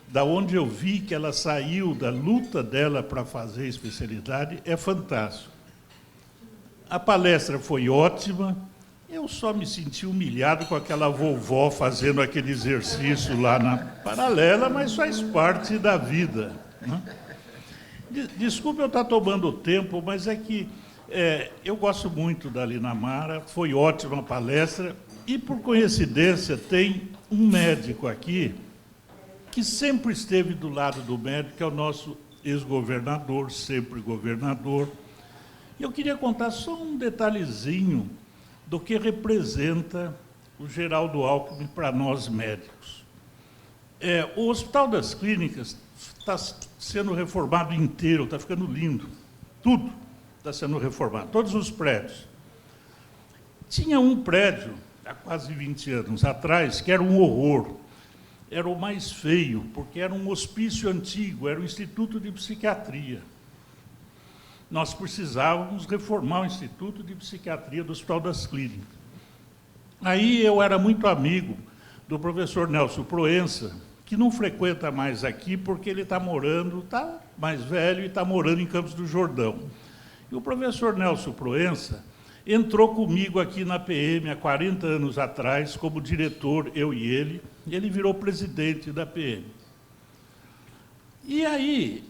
da onde eu vi que ela saiu da luta dela para fazer a especialidade, é fantástico. A palestra foi ótima. Eu só me senti humilhado com aquela vovó fazendo aquele exercício lá na paralela, mas faz parte da vida, né? Desculpe eu estar tomando tempo, mas é que eu gosto muito da Linamara, foi ótima a palestra, e, por coincidência, tem um médico aqui que sempre esteve do lado do médico, que é o nosso ex-governador, sempre governador. E eu queria contar só um detalhezinho do que representa o Geraldo Alckmin para nós médicos. O Hospital das Clínicas está sendo reformado inteiro, está ficando lindo. Tudo está sendo reformado, todos os prédios. Tinha um prédio, há quase 20 anos atrás, que era um horror. Era o mais feio, porque era um hospício antigo, era o Instituto de Psiquiatria. nós precisávamos reformar o Instituto de Psiquiatria do Hospital das Clínicas. Aí eu era muito amigo do professor Nelson Proença, que não frequenta mais aqui porque ele está mais velho e está morando em Campos do Jordão. E o professor Nelson Proença entrou comigo aqui na PM há 40 anos atrás, como diretor, eu e ele virou presidente da PM. E aí,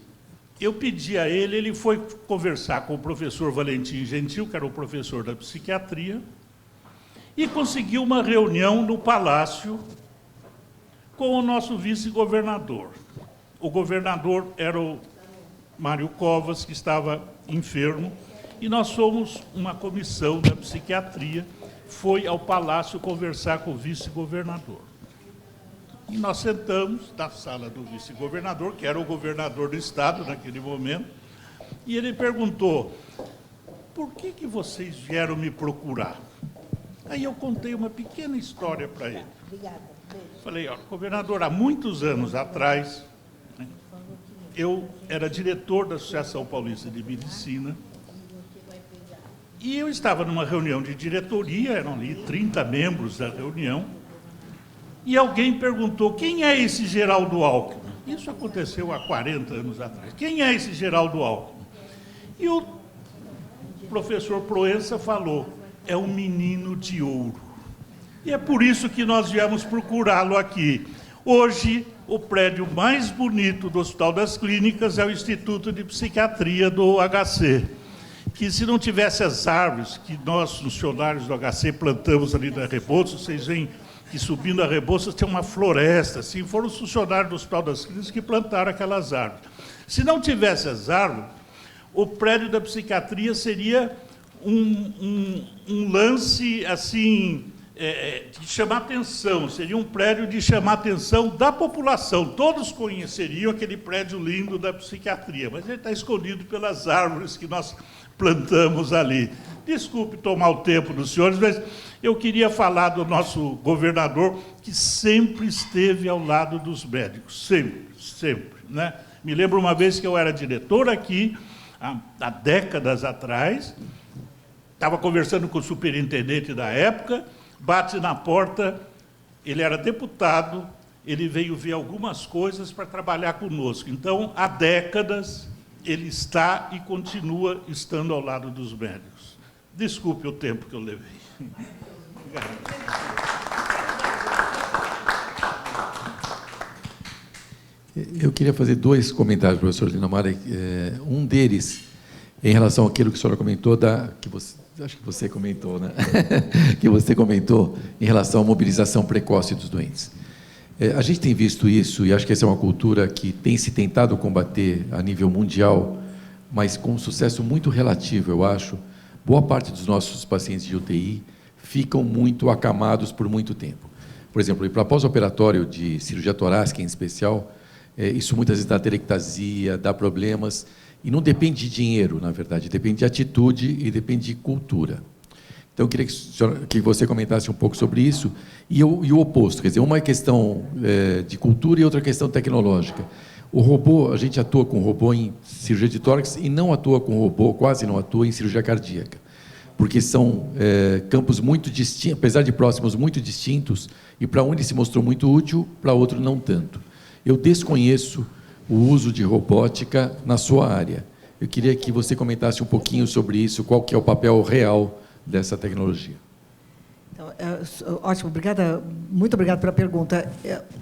eu pedi a ele foi conversar com o professor Valentim Gentil, que era o professor da psiquiatria, e conseguiu uma reunião no Palácio com o nosso vice-governador. O governador era o Mário Covas, que estava enfermo, e nós somos uma comissão da psiquiatria, foi ao Palácio conversar com o vice-governador. E nós sentamos na sala do vice-governador, que era o governador do estado naquele momento, e ele perguntou: por que vocês vieram me procurar? Aí eu contei uma pequena história para ele. Obrigada. Falei: ó, governador, há muitos anos atrás, eu era diretor da Associação Paulista de Medicina, e eu estava numa reunião de diretoria, eram ali 30 membros da reunião, e alguém perguntou: quem é esse Geraldo Alckmin? Isso aconteceu há 40 anos atrás. Quem é esse Geraldo Alckmin? E o professor Proença falou: é um menino de ouro. E é por isso que nós viemos procurá-lo aqui. Hoje, o prédio mais bonito do Hospital das Clínicas é o Instituto de Psiquiatria do HC, que se não tivesse as árvores que nós, funcionários do HC, plantamos ali na Rebouças, vocês veem que subindo a Rebouças tem uma floresta, assim, foram os funcionários do Hospital das Clínicas que plantaram aquelas árvores. Se não tivesse as árvores, o prédio da psiquiatria seria um lance, assim, de chamar atenção, seria um prédio de chamar atenção da população. Todos conheceriam aquele prédio lindo da psiquiatria, mas ele está escondido pelas árvores que nós plantamos ali. Desculpe tomar o tempo dos senhores, mas eu queria falar do nosso governador, que sempre esteve ao lado dos médicos, sempre, né? Me lembro uma vez que eu era diretor aqui, há décadas atrás, estava conversando com o superintendente da época, bate na porta, ele era deputado, ele veio ver algumas coisas para trabalhar conosco. Então, há décadas, ele está e continua estando ao lado dos médicos. Desculpe o tempo que eu levei. Eu queria fazer dois comentários, professor Linamara. Um deles, em relação àquilo que a senhora comentou, acho que você comentou, né? Que você comentou em relação à mobilização precoce dos doentes. A gente tem visto isso, e acho que essa é uma cultura que tem se tentado combater a nível mundial, mas com um sucesso muito relativo, eu acho. Boa parte dos nossos pacientes de UTI ficam muito acamados por muito tempo. Por exemplo, para pós-operatório de cirurgia torácica, em especial, isso muitas vezes dá telectasia, dá problemas, e não depende de dinheiro, na verdade, depende de atitude e depende de cultura. Então, eu queria que você comentasse um pouco sobre isso, e o oposto, quer dizer, uma é questão de cultura e outra questão tecnológica. O robô, a gente atua com robô em cirurgia de tórax e não atua com robô, quase não atua em cirurgia cardíaca, porque são campos muito distintos, apesar de próximos, muito distintos, e para um ele se mostrou muito útil, para outro não tanto. Eu desconheço o uso de robótica na sua área. Eu queria que você comentasse um pouquinho sobre isso, qual que é o papel real dessa tecnologia. Então, ótimo, obrigada, muito obrigada pela pergunta.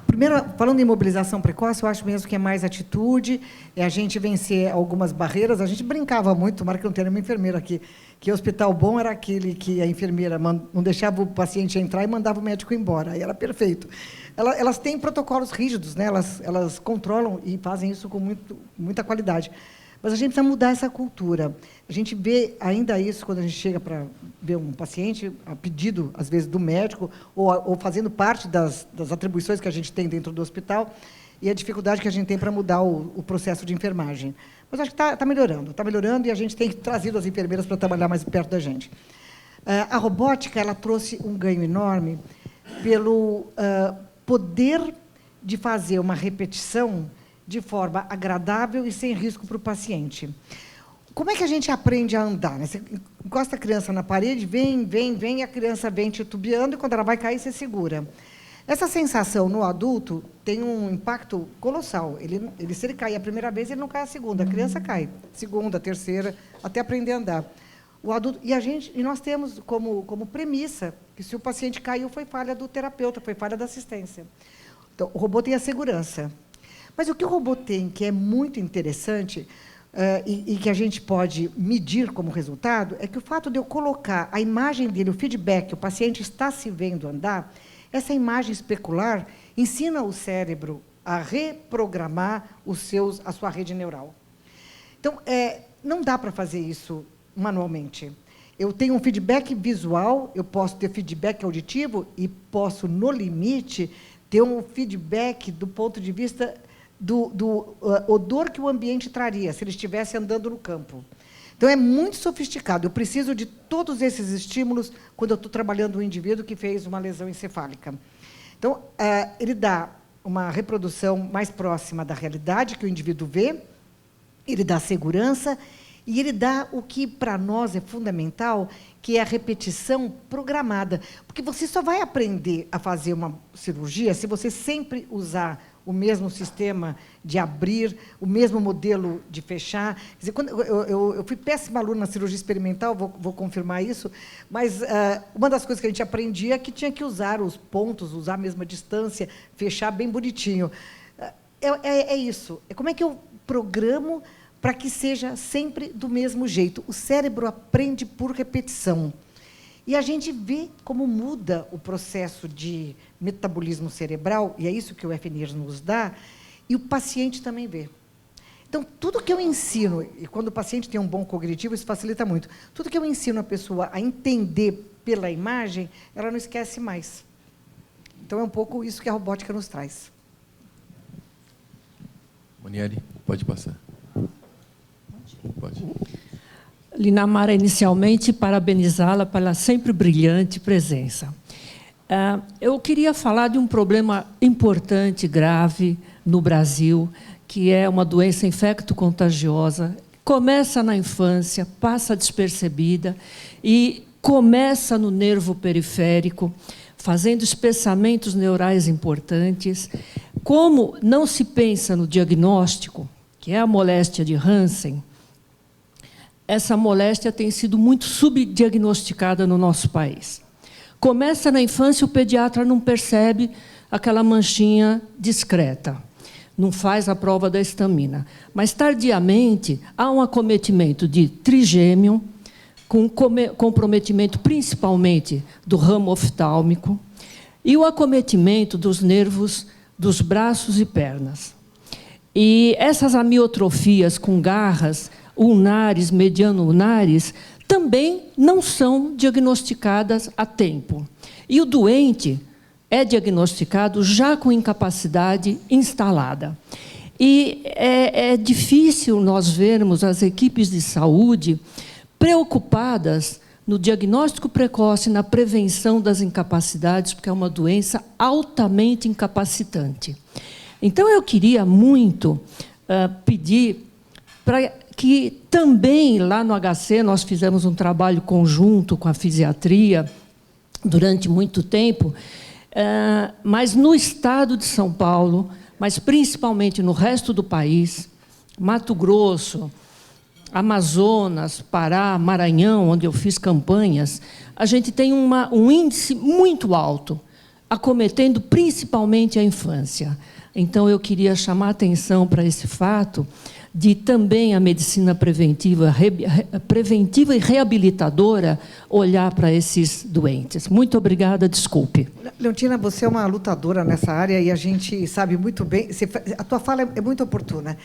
Primeiro, falando em mobilização precoce, eu acho mesmo que é mais atitude, é a gente vencer algumas barreiras. A gente brincava muito, tomara que não tenha nenhuma enfermeira aqui, que hospital bom era aquele que a enfermeira não deixava o paciente entrar e mandava o médico embora, aí era perfeito. Elas têm protocolos rígidos, né? Elas controlam e fazem isso com muita qualidade. Mas a gente precisa mudar essa cultura. A gente vê ainda isso quando a gente chega para ver um paciente, a pedido, às vezes, do médico, ou fazendo parte das atribuições que a gente tem dentro do hospital, e a dificuldade que a gente tem para mudar o processo de enfermagem. Mas acho que está melhorando, e a gente tem trazido as enfermeiras para trabalhar mais perto da gente. A robótica ela trouxe um ganho enorme pelo poder de fazer uma repetição de forma agradável e sem risco para o paciente. como é que a gente aprende a andar? Né? Você encosta a criança na parede, vem, e a criança vem titubeando, e quando ela vai cair, você segura. Essa sensação no adulto tem um impacto colossal. Se ele cair a primeira vez, ele não cai a segunda. A criança cai, segunda, terceira, até aprender a andar. O adulto, e nós temos como premissa que se o paciente caiu, foi falha do terapeuta, foi falha da assistência. Então, o robô tem a segurança. Mas o que o robô tem, que é muito interessante, e que a gente pode medir como resultado, é que o fato de eu colocar a imagem dele, o feedback, o paciente está se vendo andar, essa imagem especular ensina o cérebro a reprogramar a sua rede neural. Então, não dá para fazer isso manualmente. Eu tenho um feedback visual, eu posso ter feedback auditivo e posso, no limite, ter um feedback do ponto de vista do odor que o ambiente traria, se ele estivesse andando no campo. Então, é muito sofisticado. Eu preciso de todos esses estímulos quando eu estou trabalhando um indivíduo que fez uma lesão encefálica. Então, ele dá uma reprodução mais próxima da realidade que o indivíduo vê, ele dá segurança e ele dá o que, para nós, é fundamental, que é a repetição programada. Porque você só vai aprender a fazer uma cirurgia se você sempre usar o mesmo sistema de abrir, o mesmo modelo de fechar. Quer dizer, quando eu fui péssima aluna na cirurgia experimental, vou confirmar isso, mas uma das coisas que a gente aprendia é que tinha que usar os pontos, usar a mesma distância, fechar bem bonitinho. É isso. É como é que eu programo para que seja sempre do mesmo jeito. O cérebro aprende por repetição. E a gente vê como muda o processo de metabolismo cerebral, e é isso que o FNIR nos dá, e o paciente também vê. Então, tudo que eu ensino, e quando o paciente tem um bom cognitivo, isso facilita muito, tudo que eu ensino a pessoa a entender pela imagem, ela não esquece mais. Então, é um pouco isso que a robótica nos traz. Monieri, pode passar. Pode. Linamara, inicialmente, parabenizá-la pela sempre brilhante presença. Eu queria falar de um problema importante, grave, no Brasil, que é uma doença infecto-contagiosa, começa na infância, passa despercebida e começa no nervo periférico, fazendo espessamentos neurais importantes. Como não se pensa no diagnóstico, que é a moléstia de Hansen, essa moléstia tem sido muito subdiagnosticada no nosso país. Começa na infância, o pediatra não percebe aquela manchinha discreta, não faz a prova da estamina. Mas, tardiamente, há um acometimento de trigêmeo, com comprometimento principalmente do ramo oftálmico, e o acometimento dos nervos dos braços e pernas. E essas amiotrofias com garras ulnares, mediano-ulnares, também não são diagnosticadas a tempo. E o doente é diagnosticado já com incapacidade instalada. E é difícil nós vermos as equipes de saúde preocupadas no diagnóstico precoce, na prevenção das incapacidades, porque é uma doença altamente incapacitante. Então, eu queria muito pedir para que também, lá no HC, nós fizemos um trabalho conjunto com a fisiatria durante muito tempo, mas no estado de São Paulo, mas principalmente no resto do país, Mato Grosso, Amazonas, Pará, Maranhão, onde eu fiz campanhas, a gente tem um índice muito alto, acometendo principalmente a infância. Então, eu queria chamar a atenção para esse fato de também a medicina preventiva e reabilitadora olhar para esses doentes. Muito obrigada, desculpe. Leontina, você é uma lutadora nessa área e a gente sabe muito bem, a tua fala é muito oportuna.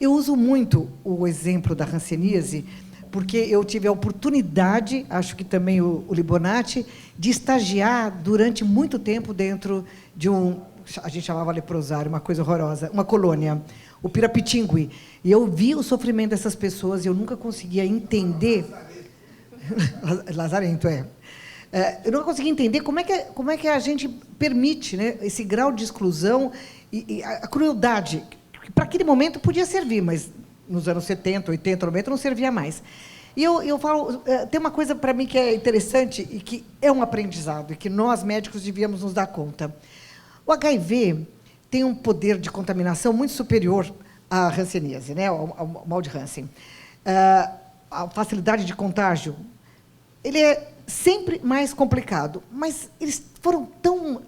Eu uso muito o exemplo da hanseníase, porque eu tive a oportunidade, acho que também o Libonati, de estagiar durante muito tempo dentro de a gente chamava leprosário, uma coisa horrorosa, uma colônia, o Pirapitingui. E eu vi o sofrimento dessas pessoas e eu nunca conseguia entender... Lazarento, eu nunca conseguia entender como é que a gente permite, né, esse grau de exclusão e a crueldade, que para aquele momento podia servir, mas nos anos 70, 80, 90, não servia mais. E eu falo, tem uma coisa para mim que é interessante e que é um aprendizado, e que nós, médicos, devíamos nos dar conta. O HIV tem um poder de contaminação muito superior à hanseníase, né, ao mal de Hansen. A facilidade de contágio, ele é sempre mais complicado, mas eles foram tão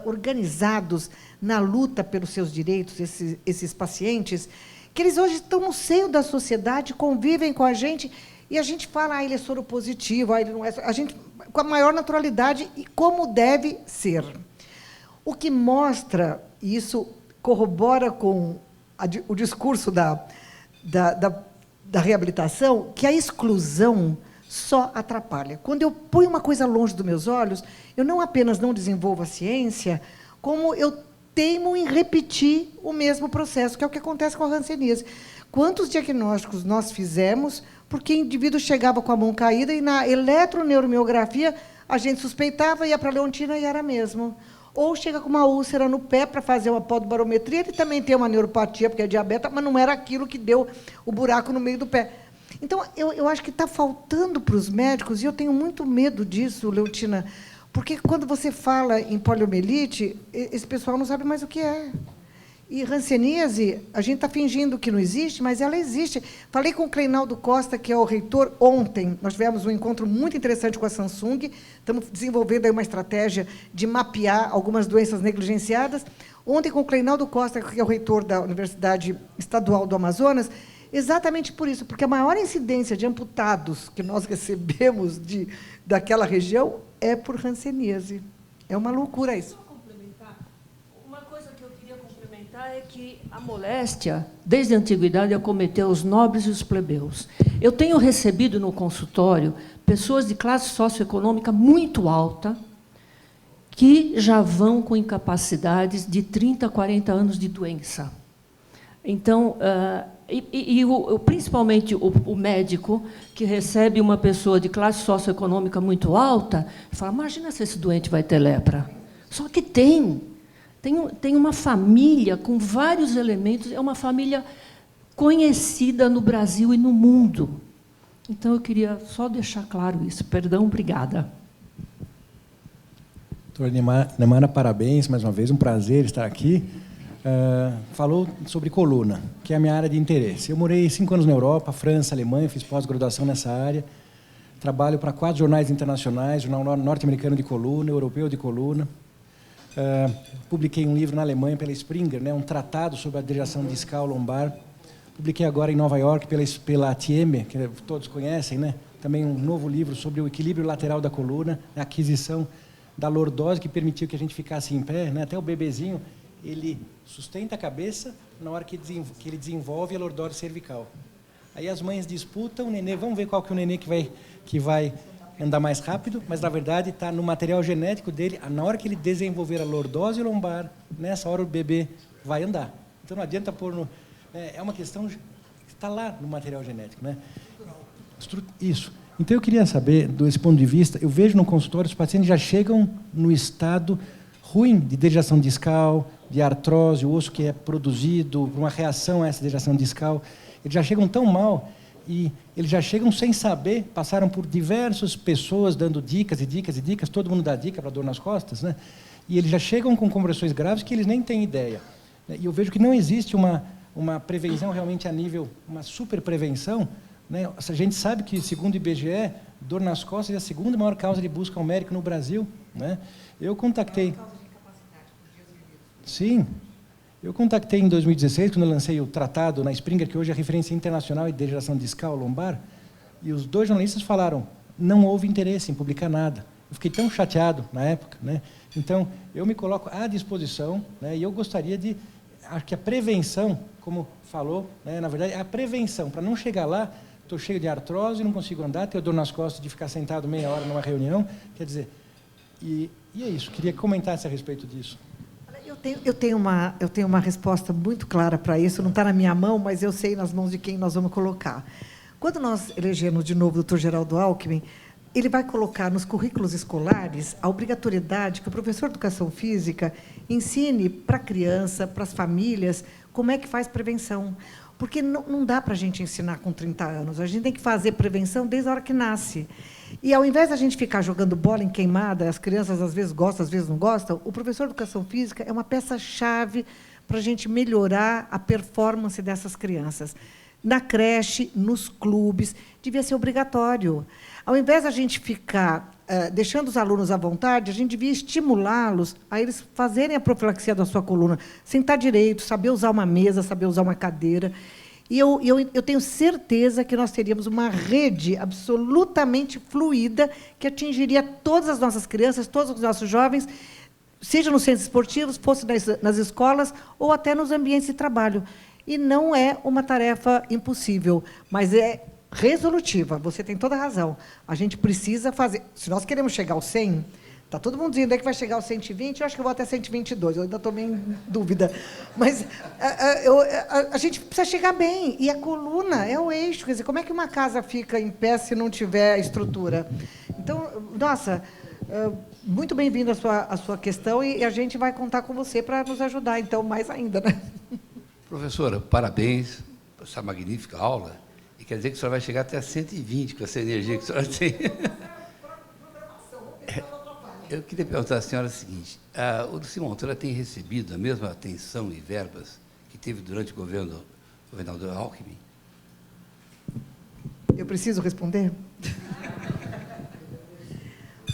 organizados na luta pelos seus direitos, esses pacientes, que eles hoje estão no seio da sociedade, convivem com a gente, e a gente fala, ele é soropositivo, ele não é... A gente, com a maior naturalidade e como deve ser. O que mostra, e isso corrobora com o discurso da reabilitação, que a exclusão só atrapalha. Quando eu ponho uma coisa longe dos meus olhos, eu não apenas não desenvolvo a ciência, como eu teimo em repetir o mesmo processo, que é o que acontece com a hanseníase. Quantos diagnósticos nós fizemos porque o indivíduo chegava com a mão caída e na eletroneuromiografia a gente suspeitava, ia para a leontina e era mesmo. Ou chega com uma úlcera no pé para fazer uma podobarometria, ele também tem uma neuropatia, porque é diabetes, mas não era aquilo que deu o buraco no meio do pé. Então, eu acho que está faltando para os médicos, e eu tenho muito medo disso, Leontina, porque quando você fala em poliomielite, esse pessoal não sabe mais o que é. E hanseníase, a gente está fingindo que não existe, mas ela existe. Falei com o Cleinaldo Costa, que é o reitor, ontem. Nós tivemos um encontro muito interessante com a Samsung. Estamos desenvolvendo aí uma estratégia de mapear algumas doenças negligenciadas. Ontem, com o Cleinaldo Costa, que é o reitor da Universidade Estadual do Amazonas, exatamente por isso, porque a maior incidência de amputados que nós recebemos daquela região é por hanseníase. É uma loucura isso. Uma coisa que eu queria complementar é que a moléstia, desde a antiguidade, acometeu os nobres e os plebeus. Eu tenho recebido no consultório pessoas de classe socioeconômica muito alta que já vão com incapacidades de 30, 40 anos de doença. Então, principalmente o médico que recebe uma pessoa de classe socioeconômica muito alta, fala, imagina se esse doente vai ter lepra. Só que tem uma família com vários elementos, é uma família conhecida no Brasil e no mundo. Então, eu queria só deixar claro isso. Perdão, obrigada. Doutora Linamara, parabéns, mais uma vez, um prazer estar aqui. Falou sobre coluna, que é a minha área de interesse. Eu morei 5 anos na Europa, França, Alemanha, fiz pós-graduação nessa área. Trabalho para 4 jornais internacionais, Jornal Norte-Americano de Coluna, Europeu de Coluna. Publiquei um livro na Alemanha pela Springer, né, um tratado sobre a degeneração discal lombar. Publiquei agora em Nova York pela TM, que todos conhecem, né, também um novo livro sobre o equilíbrio lateral da coluna, a aquisição da lordose, que permitiu que a gente ficasse em pé, né, até o bebezinho, ele sustenta a cabeça na hora que ele desenvolve a lordose cervical. Aí as mães disputam o nenê, vamos ver qual que é o nenê que vai andar mais rápido, mas, na verdade, está no material genético dele, na hora que ele desenvolver a lordose lombar, nessa hora o bebê vai andar. Então, não adianta pôr no... É uma questão que está lá no material genético, né? Isso. Então, eu queria saber, desse ponto de vista, eu vejo no consultório, os pacientes já chegam no estado ruim de degeneração discal, de artrose, o osso que é produzido por uma reação a essa degeneração discal, eles já chegam tão mal e eles já chegam sem saber, passaram por diversas pessoas dando dicas e dicas e dicas, todo mundo dá dica para dor nas costas, né? E eles já chegam com compressões graves que eles nem têm ideia. E eu vejo que não existe uma prevenção realmente a nível, uma super prevenção, né? A gente sabe que, segundo o IBGE, dor nas costas é a segunda maior causa de busca ao médico no Brasil, né? Eu contactei... Sim. Eu contactei em 2016, quando eu lancei o tratado na Springer, que hoje é a referência internacional em degeneração discal lombar, e os 2 jornalistas falaram, não houve interesse em publicar nada. Eu fiquei tão chateado na época, né? Então, eu me coloco à disposição, né? E eu gostaria de... Acho que a prevenção, como falou, né? Na verdade, a prevenção, para não chegar lá, estou cheio de artrose, não consigo andar, tenho dor nas costas de ficar sentado meia hora numa reunião, quer dizer... E é isso, queria comentar a respeito disso. Eu tenho uma resposta muito clara para isso, não está na minha mão, mas eu sei nas mãos de quem nós vamos colocar. Quando nós elegemos de novo o Dr. Geraldo Alckmin, ele vai colocar nos currículos escolares a obrigatoriedade que o professor de educação física ensine para a criança, para as famílias, como é que faz prevenção. Porque não dá para a gente ensinar com 30 anos. A gente tem que fazer prevenção desde a hora que nasce. E, ao invés da gente ficar jogando bola em queimada, as crianças às vezes gostam, às vezes não gostam, o professor de educação física é uma peça-chave para a gente melhorar a performance dessas crianças. Na creche, nos clubes, devia ser obrigatório. Ao invés da gente ficar deixando os alunos à vontade, a gente devia estimulá-los a eles fazerem a profilaxia da sua coluna, sentar direito, saber usar uma mesa, saber usar uma cadeira. E eu tenho certeza que nós teríamos uma rede absolutamente fluida que atingiria todas as nossas crianças, todos os nossos jovens, seja nos centros esportivos, fosse nas escolas ou até nos ambientes de trabalho. E não é uma tarefa impossível, mas é resolutiva. Você tem toda a razão. A gente precisa fazer. Se nós queremos chegar ao 100, está todo mundo dizendo que vai chegar aos 120, eu acho que eu vou até 122, eu ainda estou meio em dúvida. Mas a gente precisa chegar bem, e a coluna é o eixo. Quer dizer, como é que uma casa fica em pé se não tiver estrutura? Então, nossa, muito bem-vinda a sua questão, e a gente vai contar com você para nos ajudar, então, mais ainda. Né? Professora, parabéns por essa magnífica aula, e quer dizer que a senhora vai chegar até 120 com essa energia que a senhora tem. Eu queria perguntar à senhora o seguinte: o Luci Monteiro tem recebido a mesma atenção e verbas que teve durante o governador Alckmin? Eu preciso responder?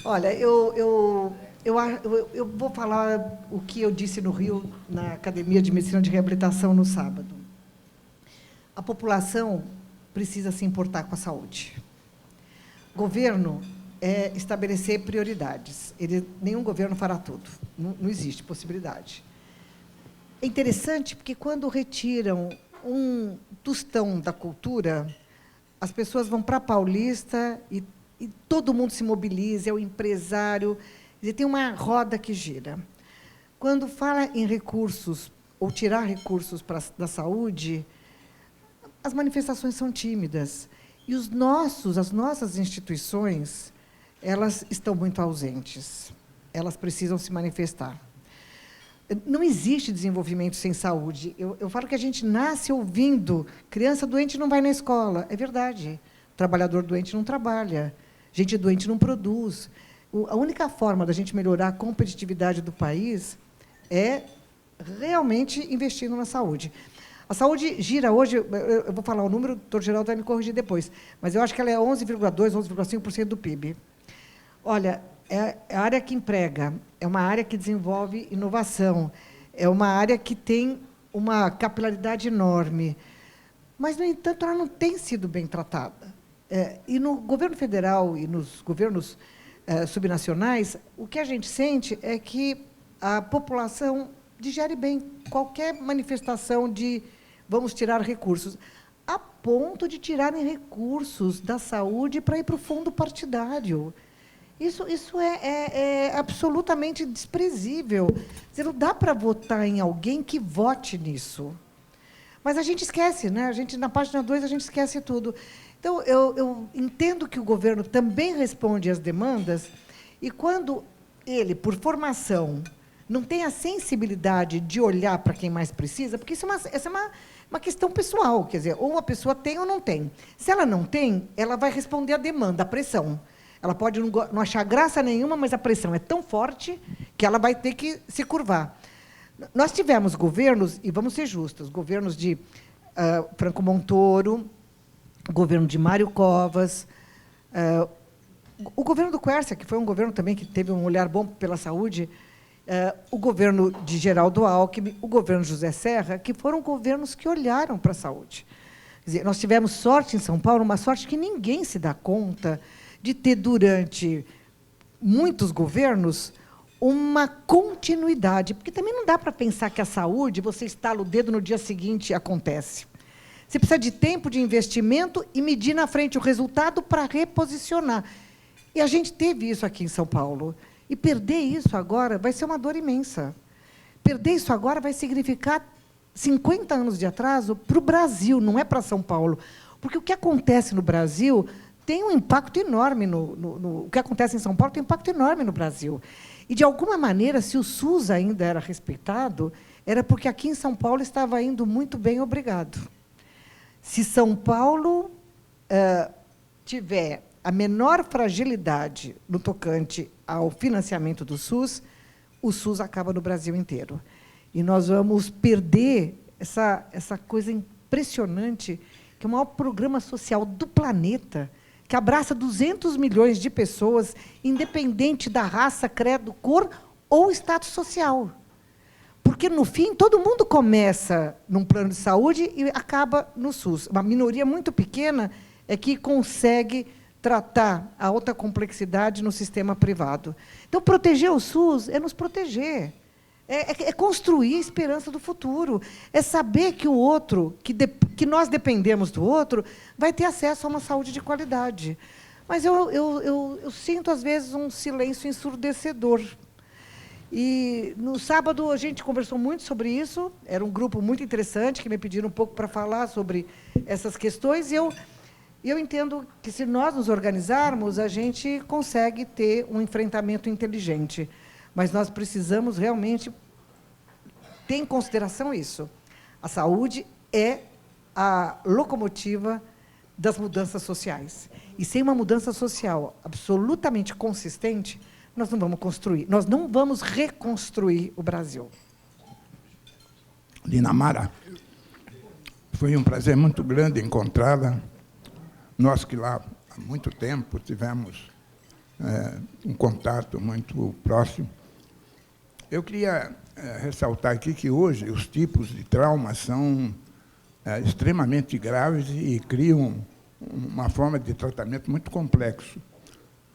Olha, eu vou falar o que eu disse no Rio, na Academia de Medicina de Reabilitação, no sábado. A população precisa se importar com a saúde. Governo é estabelecer prioridades. Nenhum governo fará tudo. Não existe possibilidade. É interessante porque, quando retiram um tostão da cultura, as pessoas vão para a Paulista e todo mundo se mobiliza, é o empresário. Quer dizer, tem uma roda que gira. Quando fala em recursos, ou tirar recursos da saúde, as manifestações são tímidas. E as nossas instituições, elas estão muito ausentes. Elas precisam se manifestar. Não existe desenvolvimento sem saúde. Eu falo que a gente nasce ouvindo: criança doente não vai na escola. É verdade. Trabalhador doente não trabalha. Gente doente não produz. A única forma da gente melhorar a competitividade do país é realmente investindo na saúde. A saúde gira hoje, eu vou falar o número, o doutor Geraldo vai me corrigir depois, mas eu acho que ela é 11,2%, 11,5% do PIB. Olha, é a área que emprega, é uma área que desenvolve inovação, é uma área que tem uma capilaridade enorme, mas, no entanto, ela não tem sido bem tratada. E no governo federal e nos governos subnacionais, o que a gente sente é que a população digere bem qualquer manifestação de vamos tirar recursos, a ponto de tirarem recursos da saúde para ir para o fundo partidário. Isso é absolutamente desprezível. Não dá para votar em alguém que vote nisso. Mas a gente esquece, né? Na página 2, a gente esquece tudo. Então, eu entendo que o governo também responde às demandas, e quando ele, por formação, não tem a sensibilidade de olhar para quem mais precisa, porque essa é uma questão pessoal, quer dizer, ou a pessoa tem ou não tem. Se ela não tem, ela vai responder à demanda, à pressão. Ela pode não achar graça nenhuma, mas a pressão é tão forte que ela vai ter que se curvar. Nós tivemos governos, e vamos ser justos, governos de Franco Montoro, governo de Mário Covas, o governo do Quércia, que foi um governo também que teve um olhar bom pela saúde, o governo de Geraldo Alckmin, o governo de José Serra, que foram governos que olharam para a saúde. Quer dizer, nós tivemos sorte em São Paulo, uma sorte que ninguém se dá conta de ter, durante muitos governos, uma continuidade, porque também não dá para pensar que a saúde, você estala o dedo no dia seguinte e acontece. Você precisa de tempo, de investimento e medir na frente o resultado para reposicionar. E a gente teve isso aqui em São Paulo. E perder isso agora vai ser uma dor imensa. Perder isso agora vai significar 50 anos de atraso para o Brasil, não é para São Paulo. Porque o que acontece no Brasil tem um impacto enorme o que acontece em São Paulo tem um impacto enorme no Brasil. E, de alguma maneira, se o SUS ainda era respeitado, era porque aqui em São Paulo estava indo muito bem, obrigado. Se São Paulo tiver a menor fragilidade no tocante ao financiamento do SUS, o SUS acaba no Brasil inteiro. E nós vamos perder essa coisa impressionante, que é o maior programa social do planeta, que abraça 200 milhões de pessoas, independente da raça, credo, cor ou status social. Porque, no fim, todo mundo começa num plano de saúde e acaba no SUS. Uma minoria muito pequena é que consegue tratar a alta complexidade no sistema privado. Então, proteger o SUS é nos proteger, é construir a esperança do futuro, é saber que o outro, que nós dependemos do outro, vai ter acesso a uma saúde de qualidade. Mas eu sinto, às vezes, um silêncio ensurdecedor. E, no sábado, a gente conversou muito sobre isso, era um grupo muito interessante, que me pediram um pouco para falar sobre essas questões, e eu entendo que, se nós nos organizarmos, a gente consegue ter um enfrentamento inteligente. Mas nós precisamos realmente ter em consideração isso. A saúde é a locomotiva das mudanças sociais. E, sem uma mudança social absolutamente consistente, nós não vamos construir, nós não vamos reconstruir o Brasil. Linamara, foi um prazer muito grande encontrá-la. Nós que lá há muito tempo tivemos um contato muito próximo. Eu queria ressaltar aqui que hoje os tipos de trauma são extremamente graves e criam uma forma de tratamento muito complexo.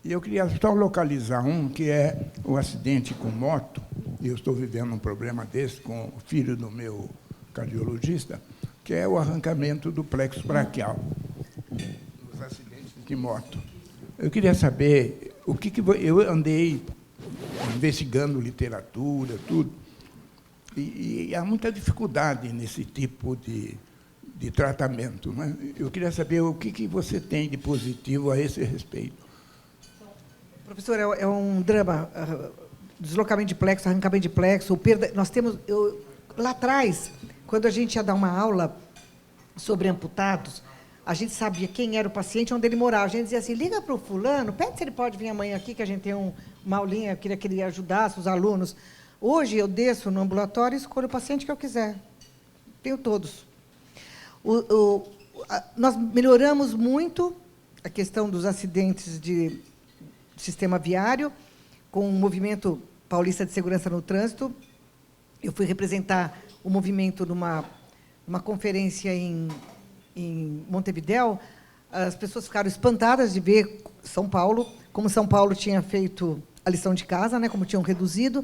E eu queria só localizar um, que é o acidente com moto. Eu estou vivendo um problema desse com o filho do meu cardiologista, que é o arrancamento do plexo braquial nos acidentes de moto. Eu queria saber o que eu andei investigando literatura, tudo, e há muita dificuldade nesse tipo de tratamento, né? Eu queria saber o que você tem de positivo a esse respeito. Professor, é um drama, deslocamento de plexo, arrancamento de plexo, perda. Nós temos, lá atrás, quando a gente ia dar uma aula sobre amputados, a gente sabia quem era o paciente, onde ele morava. A gente dizia assim, liga para o fulano, pede se ele pode vir amanhã aqui, que a gente tem uma aulinha, eu queria que ele ajudasse os alunos. Hoje, eu desço no ambulatório e escolho o paciente que eu quiser. Tenho todos. Nós melhoramos muito a questão dos acidentes de sistema viário, com o Movimento Paulista de Segurança no Trânsito. Eu fui representar o movimento numa conferência em Montevidéu. As pessoas ficaram espantadas de ver São Paulo, como São Paulo tinha feito a lição de casa, né, como tinham reduzido,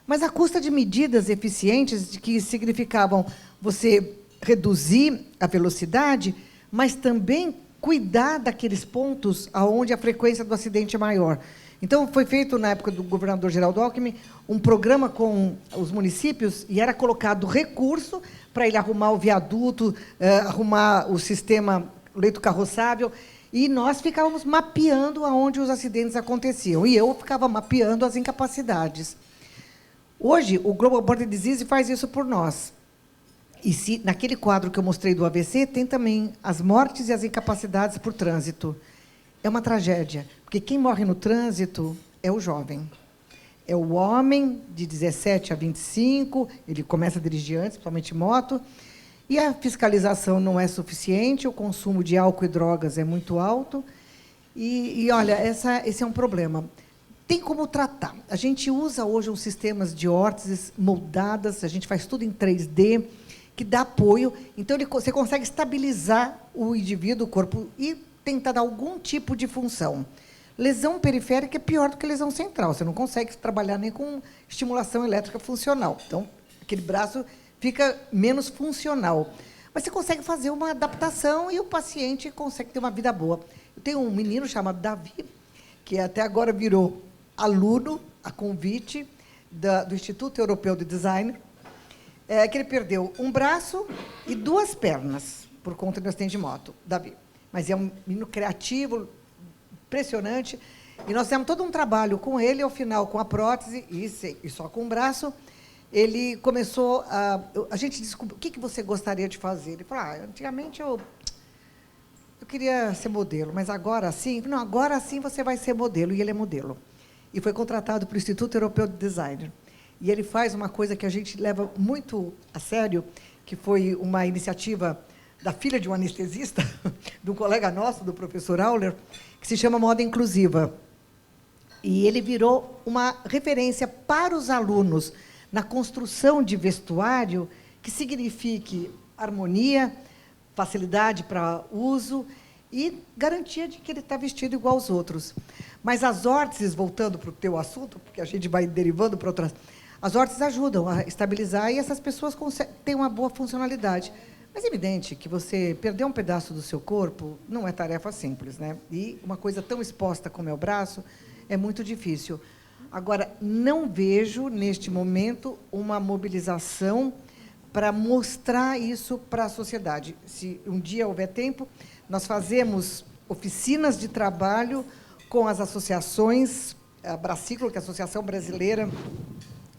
mas à custa de medidas eficientes que significavam você reduzir a velocidade, mas também cuidar daqueles pontos onde a frequência do acidente é maior. Então, foi feito, na época do governador Geraldo Alckmin, um programa com os municípios, e era colocado recurso para ele arrumar o viaduto, arrumar o sistema leito carroçável, e nós ficávamos mapeando aonde os acidentes aconteciam, e eu ficava mapeando as incapacidades. Hoje, o Global Border Disease faz isso por nós. E se naquele quadro que eu mostrei do AVC, tem também as mortes e as incapacidades por trânsito. É uma tragédia, porque quem morre no trânsito é o jovem. É o homem de 17 a 25, ele começa a dirigir antes, principalmente moto, e a fiscalização não é suficiente, o consumo de álcool e drogas é muito alto, e olha, esse é um problema. Tem como tratar. A gente usa hoje uns sistemas de órteses moldadas, a gente faz tudo em 3D, que dá apoio, então você consegue estabilizar o indivíduo, o corpo, e tentar dar algum tipo de função. Lesão periférica é pior do que lesão central, você não consegue trabalhar nem com estimulação elétrica funcional. Então, aquele braço fica menos funcional. Mas você consegue fazer uma adaptação e o paciente consegue ter uma vida boa. Eu tenho um menino chamado Davi, que até agora virou aluno, a convite do Instituto Europeu de Design, que ele perdeu um braço e 2 pernas por conta do acidente de moto, Davi. Mas é um menino criativo, impressionante, e nós fizemos todo um trabalho com ele, ao final, com a prótese, e só com o braço, ele começou a gente descobriu, o que você gostaria de fazer? Ele falou, antigamente eu queria ser modelo, mas agora sim, não, agora sim você vai ser modelo, e ele é modelo. E foi contratado para o Instituto Europeu de Design. E ele faz uma coisa que a gente leva muito a sério, que foi uma iniciativa da filha de um anestesista, de um colega nosso, do professor Auler, que se chama Moda Inclusiva. E ele virou uma referência para os alunos na construção de vestuário que signifique harmonia, facilidade para uso e garantia de que ele está vestido igual aos outros. Mas as órteses, voltando para o teu assunto, porque a gente vai derivando para outras... As órteses ajudam a estabilizar e essas pessoas têm uma boa funcionalidade. Mas é evidente que você perder um pedaço do seu corpo não é tarefa simples, né? E uma coisa tão exposta como é o braço é muito difícil. Agora, não vejo, neste momento, uma mobilização para mostrar isso para a sociedade. Se um dia houver tempo, nós fazemos oficinas de trabalho com as associações, a Braciclo, que é a Associação Brasileira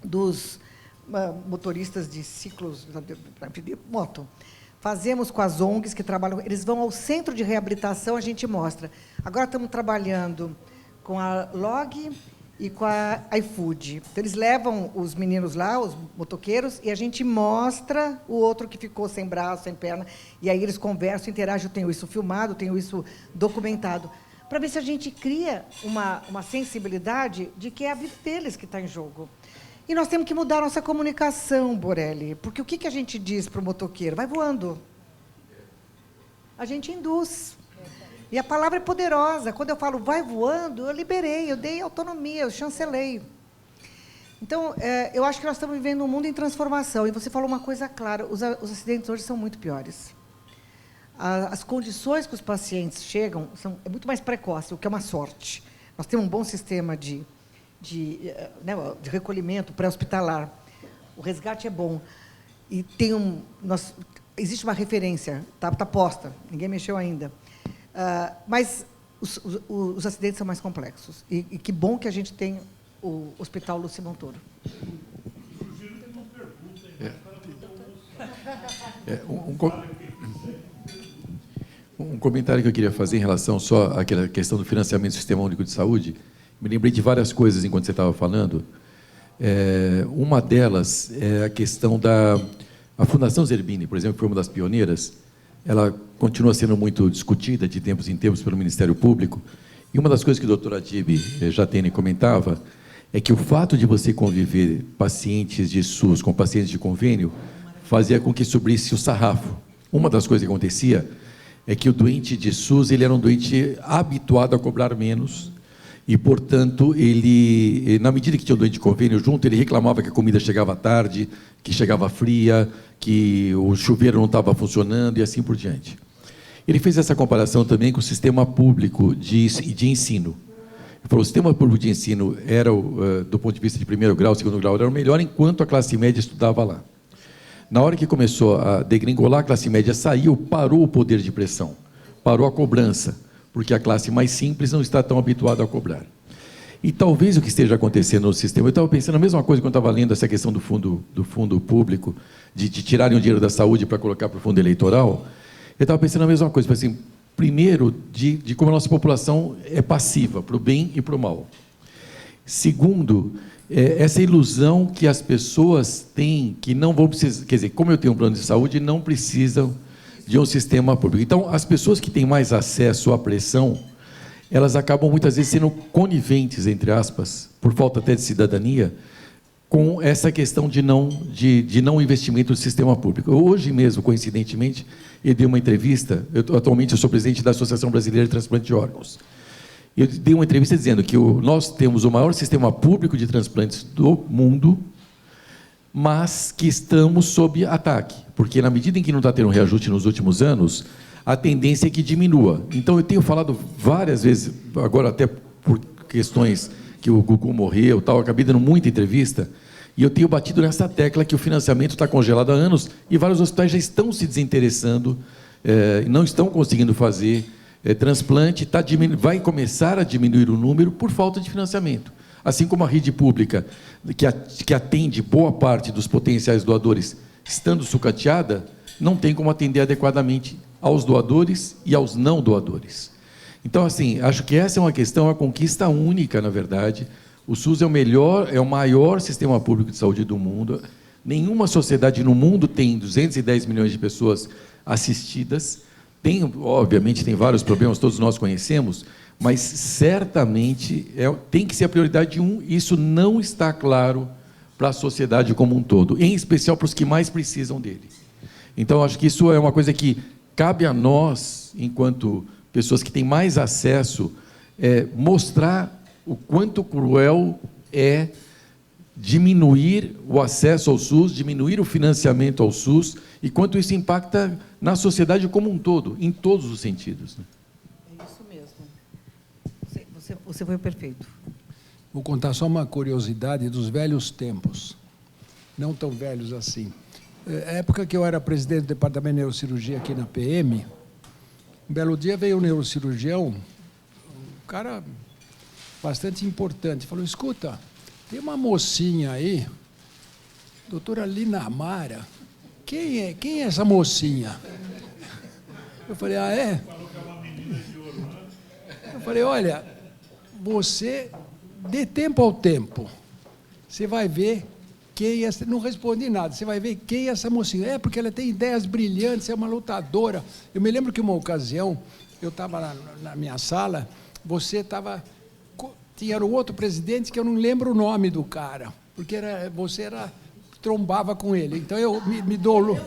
dos Motoristas de Ciclos de Moto. Fazemos com as ONGs que trabalham, eles vão ao centro de reabilitação, a gente mostra. Agora estamos trabalhando com a LOG e com a iFood. Então, eles levam os meninos lá, os motoqueiros, e a gente mostra o outro que ficou sem braço, sem perna, e aí eles conversam, interagem, eu tenho isso filmado, tenho isso documentado, para ver se a gente cria uma sensibilidade de que é a vida deles que está em jogo. E nós temos que mudar a nossa comunicação, Borelli, porque o que a gente diz para o motoqueiro? Vai voando. A gente induz. E a palavra é poderosa. Quando eu falo vai voando, eu liberei, eu dei autonomia, eu chancelei. Então, eu acho que nós estamos vivendo um mundo em transformação. E você falou uma coisa clara, os acidentes hoje são muito piores. As condições que os pacientes chegam é muito mais precoce, o que é uma sorte. Nós temos um bom sistema de recolhimento pré-hospitalar. O resgate é bom. E existe uma referência, está posta, ninguém mexeu ainda. Mas os acidentes são mais complexos. E que bom que a gente tem o Hospital Lúcia Montoro. Um comentário que eu queria fazer em relação só àquela questão do financiamento do Sistema Único de Saúde. Me lembrei de várias coisas enquanto você estava falando. Uma delas é a questão a Fundação Zerbini, por exemplo, que foi uma das pioneiras. Ela continua sendo muito discutida de tempos em tempos pelo Ministério Público. E uma das coisas que o doutor Adib Jatene comentava é que o fato de você conviver pacientes de SUS com pacientes de convênio fazia com que subisse o sarrafo. Uma das coisas que acontecia é que o doente de SUS ele era um doente habituado a cobrar menos e, portanto, ele, na medida que tinha um doente de convênio junto, ele reclamava que a comida chegava tarde, que chegava fria, que o chuveiro não estava funcionando e assim por diante. Ele fez essa comparação também com o sistema público de ensino. Ele falou, o sistema público de ensino era, do ponto de vista de primeiro grau, segundo grau, era o melhor enquanto a classe média estudava lá. Na hora que começou a degringolar, a classe média saiu, parou o poder de pressão, parou a cobrança, porque a classe mais simples não está tão habituada a cobrar. E talvez o que esteja acontecendo no sistema, eu estava pensando a mesma coisa quando eu estava lendo essa questão do fundo público, de tirarem o dinheiro da saúde para colocar para o fundo eleitoral, eu estava pensando a mesma coisa, assim, primeiro, de como a nossa população é passiva, para o bem e para o mal. Segundo, essa ilusão que as pessoas têm, que não vão precisar, quer dizer, como eu tenho um plano de saúde, não precisam de um sistema público. Então, as pessoas que têm mais acesso à pressão, elas acabam muitas vezes sendo coniventes, entre aspas, por falta até de cidadania, com essa questão de não investimento no sistema público. Hoje mesmo, coincidentemente, eu dei uma entrevista, atualmente eu sou presidente da Associação Brasileira de Transplante de Órgãos. Eu dei uma entrevista dizendo que nós temos o maior sistema público de transplantes do mundo, mas que estamos sob ataque, porque na medida em que não está tendo um reajuste nos últimos anos, a tendência é que diminua. Então, eu tenho falado várias vezes, agora até por questões que o Gugu morreu, tal, acabei dando muita entrevista, e eu tenho batido nessa tecla que o financiamento está congelado há anos e vários hospitais já estão se desinteressando, não estão conseguindo fazer transplante, vai começar a diminuir o número por falta de financiamento. Assim como a rede pública, que atende boa parte dos potenciais doadores, estando sucateada, não tem como atender adequadamente aos doadores e aos não doadores. Então, assim, acho que essa é uma questão, uma conquista única, na verdade. O SUS é o maior sistema público de saúde do mundo. Nenhuma sociedade no mundo tem 210 milhões de pessoas assistidas. Obviamente, tem vários problemas, todos nós conhecemos, mas certamente tem que ser a prioridade 1, e isso não está claro para a sociedade como um todo, em especial para os que mais precisam dele. Então, acho que isso é uma coisa que cabe a nós, enquanto pessoas que têm mais acesso, mostrar o quanto cruel é diminuir o acesso ao SUS, diminuir o financiamento ao SUS, e quanto isso impacta na sociedade como um todo, em todos os sentidos. É isso mesmo. Você foi perfeito. Vou contar só uma curiosidade dos velhos tempos, não tão velhos assim. Na época que eu era presidente do departamento de neurocirurgia aqui na PM, um belo dia veio um neurocirurgião, um cara bastante importante, falou: escuta, tem uma mocinha aí, doutora Lina Mara. Quem é essa mocinha? Eu falei: ah, é? Eu falei: olha, você dê tempo ao tempo, você vai ver quem é essa... Não respondi nada, você vai ver quem é essa mocinha. É, porque ela tem ideias brilhantes, é uma lutadora. Eu me lembro que uma ocasião, eu estava na minha sala, você estava... Tinha um outro presidente que eu não lembro o nome do cara, porque você trombava com ele. Então eu me dou...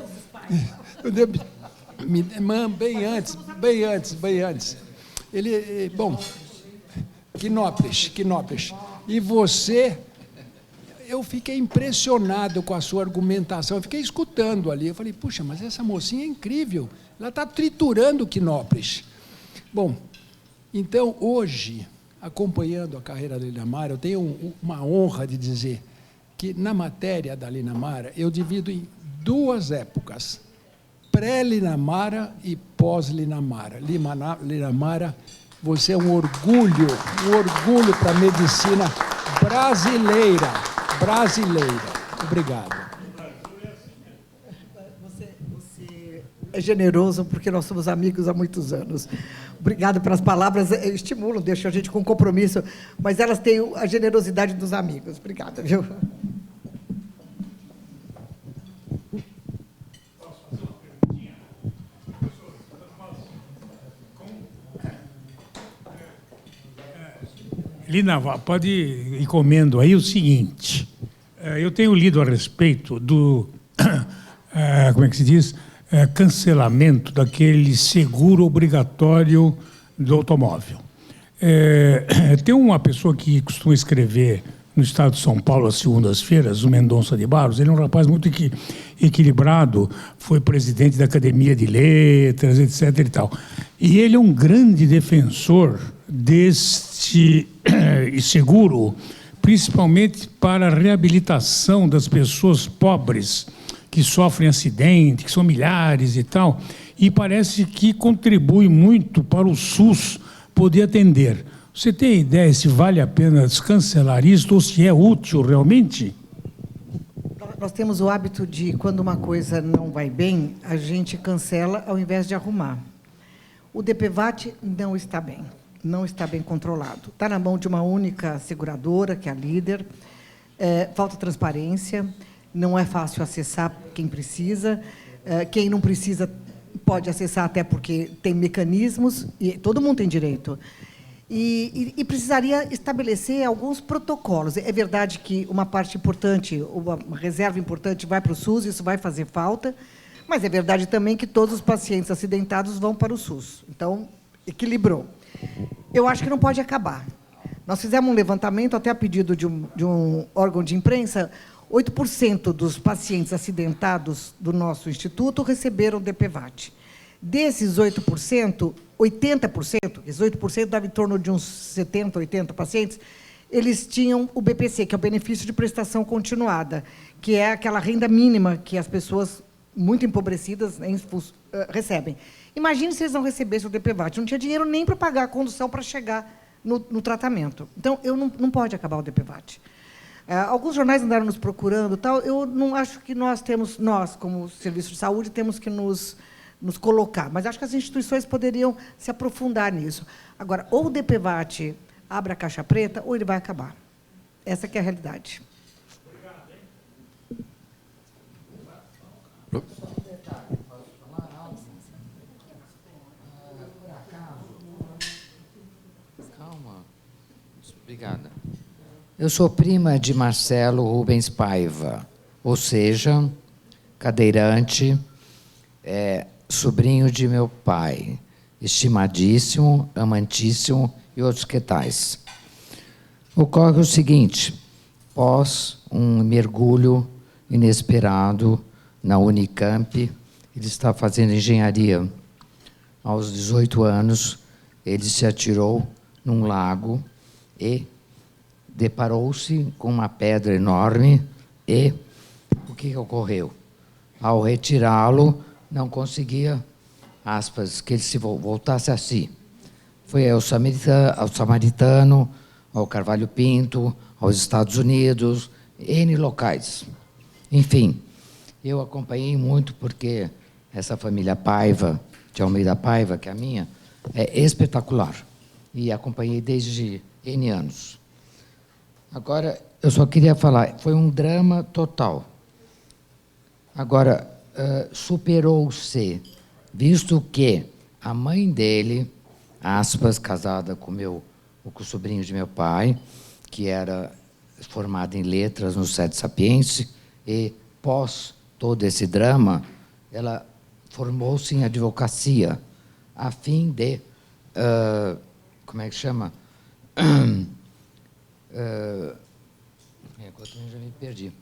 Bem antes. Ele... Bom, Quinópolis. E você... Eu fiquei impressionado com a sua argumentação, eu fiquei escutando ali, eu falei: puxa, mas essa mocinha é incrível, ela está triturando Quinópolis. Bom, então, hoje, acompanhando a carreira da Lina Mara, eu tenho uma honra de dizer que, na matéria da Lina Mara, eu divido em 2 épocas, pré-Lina Mara e pós-Lina Mara. Lina Mara, você é um orgulho para a medicina brasileira. Obrigado. Você é generoso, porque nós somos amigos há muitos anos. Obrigado pelas palavras, estimulam, deixam a gente com compromisso, mas elas têm a generosidade dos amigos. Obrigada, viu? Lina, pode ir comendo aí o seguinte. Eu tenho lido a respeito do, como é que se diz, cancelamento daquele seguro obrigatório do automóvel. Tem uma pessoa que costuma escrever no estado de São Paulo às segundas-feiras, o Mendonça de Barros. Ele é um rapaz muito equilibrado, foi presidente da Academia de Letras, etc. e tal. E ele é um grande defensor deste seguro, principalmente para a reabilitação das pessoas pobres que sofrem acidente, que são milhares e tal, e parece que contribui muito para o SUS poder atender. Você tem ideia se vale a pena descancelar isso ou se é útil realmente? Nós temos o hábito de, quando uma coisa não vai bem, a gente cancela ao invés de arrumar. O DPVAT não está bem. Não está bem controlado. Está na mão de uma única seguradora, que é a Líder. Falta transparência, não é fácil acessar quem precisa. Quem não precisa pode acessar até porque tem mecanismos, e todo mundo tem direito. E precisaria estabelecer alguns protocolos. É verdade que uma parte importante, uma reserva importante vai para o SUS, isso vai fazer falta, mas é verdade também que todos os pacientes acidentados vão para o SUS. Então, equilibrou. Eu acho que não pode acabar. Nós fizemos um levantamento, até a pedido de um órgão de imprensa, 8% dos pacientes acidentados do nosso instituto receberam DPVAT. Desses 8%, 80%, esses 8% dava em torno de uns 70, 80 pacientes, eles tinham o BPC, que é o benefício de prestação continuada, que é aquela renda mínima que as pessoas muito empobrecidas recebem. Imagine se eles não recebessem o DPVAT. Não tinha dinheiro nem para pagar a condução para chegar no tratamento. Então, não pode acabar o DPVAT. Alguns jornais andaram nos procurando, tal. Eu não acho que nós, como Serviço de Saúde, temos que nos colocar, mas acho que as instituições poderiam se aprofundar nisso. Agora, ou o DPVAT abre a caixa preta, ou ele vai acabar. Essa que é a realidade. Obrigada. Eu sou prima de Marcelo Rubens Paiva, ou seja, cadeirante, sobrinho de meu pai, estimadíssimo, amantíssimo e outros que tais. Ocorre o seguinte, após um mergulho inesperado na Unicamp, ele está fazendo engenharia. Aos 18 anos, ele se atirou num lago e deparou-se com uma pedra enorme e o que ocorreu? Ao retirá-lo, não conseguia, aspas, que ele se voltasse a si. Foi ao Samaritano, ao Carvalho Pinto, aos Estados Unidos, N locais. Enfim, eu acompanhei muito porque essa família Paiva, de Almeida Paiva, que é a minha, é espetacular. E acompanhei desde N anos. Agora, eu só queria falar, foi um drama total. Agora, superou-se, visto que a mãe dele, aspas, casada com o sobrinho de meu pai, que era formada em letras no Sede Sapiense, e pós todo esse drama, ela formou-se em advocacia, a fim de, como é que chama? Agora já me perdi.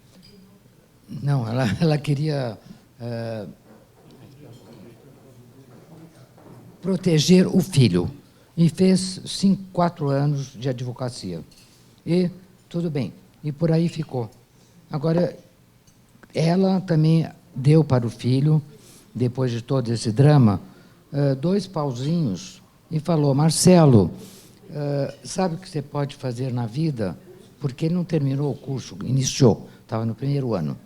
Não, ela queria proteger o filho. E fez 4 anos de advocacia. E tudo bem. E por aí ficou. Agora, ela também deu para o filho, depois de todo esse drama, 2 pauzinhos e falou, Marcelo, sabe o que você pode fazer na vida? Porque ele não terminou o curso, iniciou, estava no 1º ano.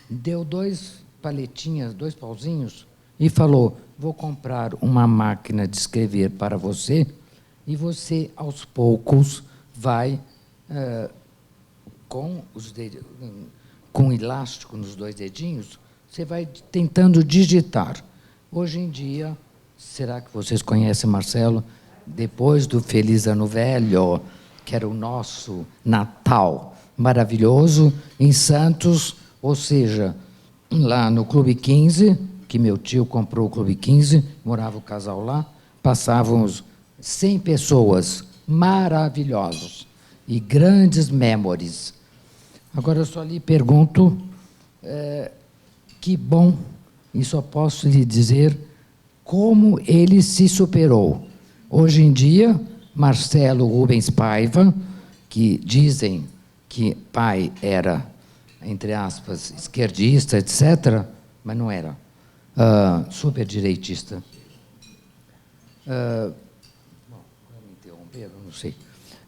Deu 2 paletinhas, 2 pauzinhos, e falou, vou comprar uma máquina de escrever para você, e você, aos poucos, vai, com elástico nos 2 dedinhos, você vai tentando digitar. Hoje em dia, será que vocês conhecem Marcelo? Depois do Feliz Ano Velho, que era o nosso Natal maravilhoso, em Santos, ou seja, lá no Clube 15, que meu tio comprou o Clube 15, morava o casal lá, passávamos 100 pessoas maravilhosos e grandes memories. Agora, eu só lhe pergunto, que bom, e só posso lhe dizer como ele se superou. Hoje em dia, Marcelo Rubens Paiva, que dizem que pai era, entre aspas, esquerdista, etc., mas não era, super direitista. Bom, vai me interromper, eu não sei.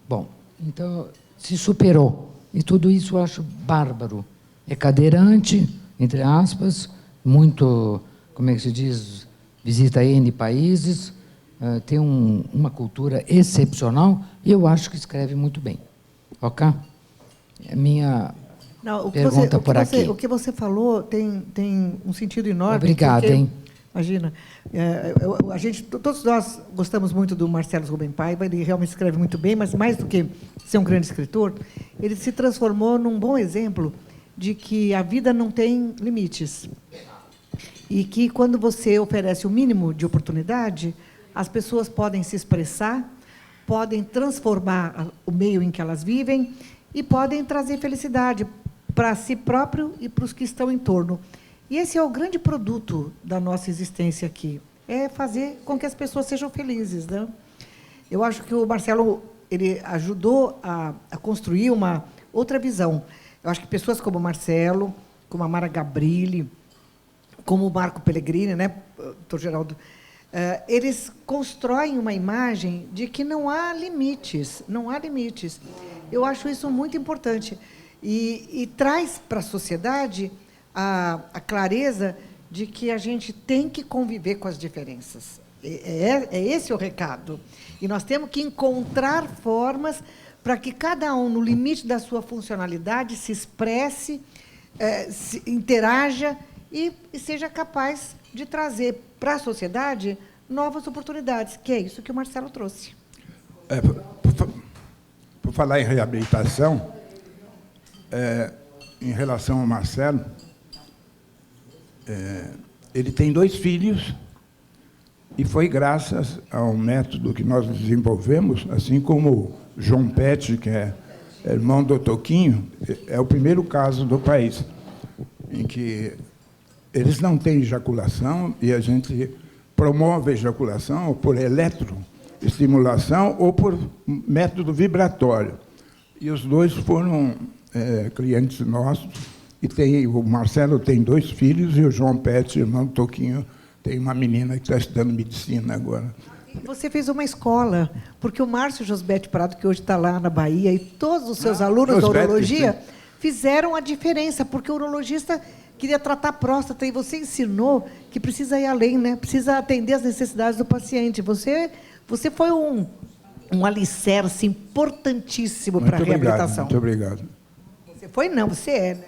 Bom, então, se superou. E tudo isso eu acho bárbaro. É cadeirante, entre aspas, muito, como é que se diz, visita N países, tem uma cultura excepcional e eu acho que escreve muito bem. Ok? É minha pergunta por aqui. O que você falou tem um sentido enorme. Obrigada, hein? Imagina, todos nós gostamos muito do Marcelo Rubens Paiva, ele realmente escreve muito bem, mas mais do que ser um grande escritor, ele se transformou num bom exemplo de que a vida não tem limites. E que, quando você oferece o mínimo de oportunidade, as pessoas podem se expressar, podem transformar o meio em que elas vivem e podem trazer felicidade para si próprio e para os que estão em torno. E esse é o grande produto da nossa existência aqui, é fazer com que as pessoas sejam felizes, né? Eu acho que o Marcelo ele ajudou a construir uma outra visão. Eu acho que pessoas como o Marcelo, como a Mara Gabrilli, como o Marco Pellegrini, né, doutor Geraldo, eles constroem uma imagem de que não há limites, não há limites. Eu acho isso muito importante. E traz para a sociedade a clareza de que a gente tem que conviver com as diferenças. É esse o recado. E nós temos que encontrar formas para que cada um, no limite da sua funcionalidade, se expresse, se interaja e seja capaz de trazer para a sociedade novas oportunidades, que é isso que o Marcelo trouxe. Por falar em reabilitação, em relação ao Marcelo, ele tem 2 filhos, e foi graças ao método que nós desenvolvemos, assim como o João Pet, que é irmão do Toquinho, é o primeiro caso do país em que eles não têm ejaculação e a gente promove a ejaculação por eletroestimulação ou por método vibratório. E os 2 foram clientes nossos. E o Marcelo tem 2 filhos e o João Pet, irmão do Toquinho, tem uma menina que está estudando medicina agora. Você fez uma escola, porque o Márcio Josbete Prado, que hoje está lá na Bahia, e todos os seus alunos da urologia fizeram a diferença, porque o urologista queria tratar a próstata, e você ensinou que precisa ir além, né? Precisa atender às necessidades do paciente. Você foi um alicerce importantíssimo para a reabilitação. Muito obrigado. Você foi, não, você é, né?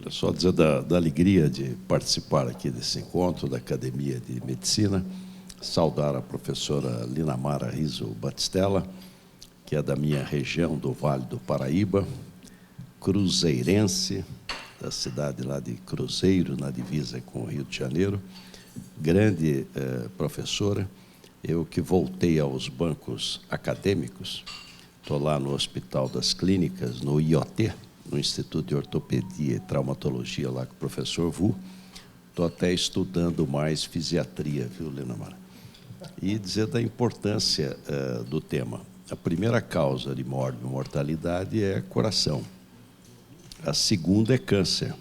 Só dizer da alegria de participar aqui desse encontro da Academia de Medicina, saudar a professora Linamara Riso Batistella, que é da minha região do Vale do Paraíba, cruzeirense, da cidade lá de Cruzeiro, na divisa com o Rio de Janeiro, grande professora. Eu que voltei aos bancos acadêmicos, estou lá no Hospital das Clínicas, no IOT, no Instituto de Ortopedia e Traumatologia, lá com o professor Vu. Estou até estudando mais fisiatria, viu, Linamara? E dizer da importância do tema. A primeira causa de morte e mortalidade é coração. A segunda é câncer.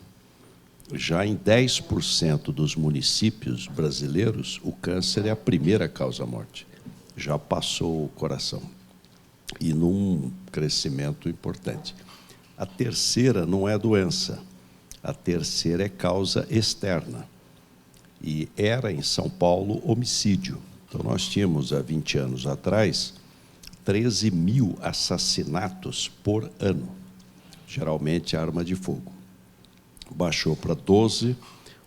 Já em 10% dos municípios brasileiros, o câncer é a primeira causa-morte. Já passou o coração. E num crescimento importante. A terceira não é doença, a terceira é causa externa. E era, em São Paulo, homicídio. Então, nós tínhamos, há 20 anos atrás, 13 mil assassinatos por ano, geralmente arma de fogo. Baixou para 12,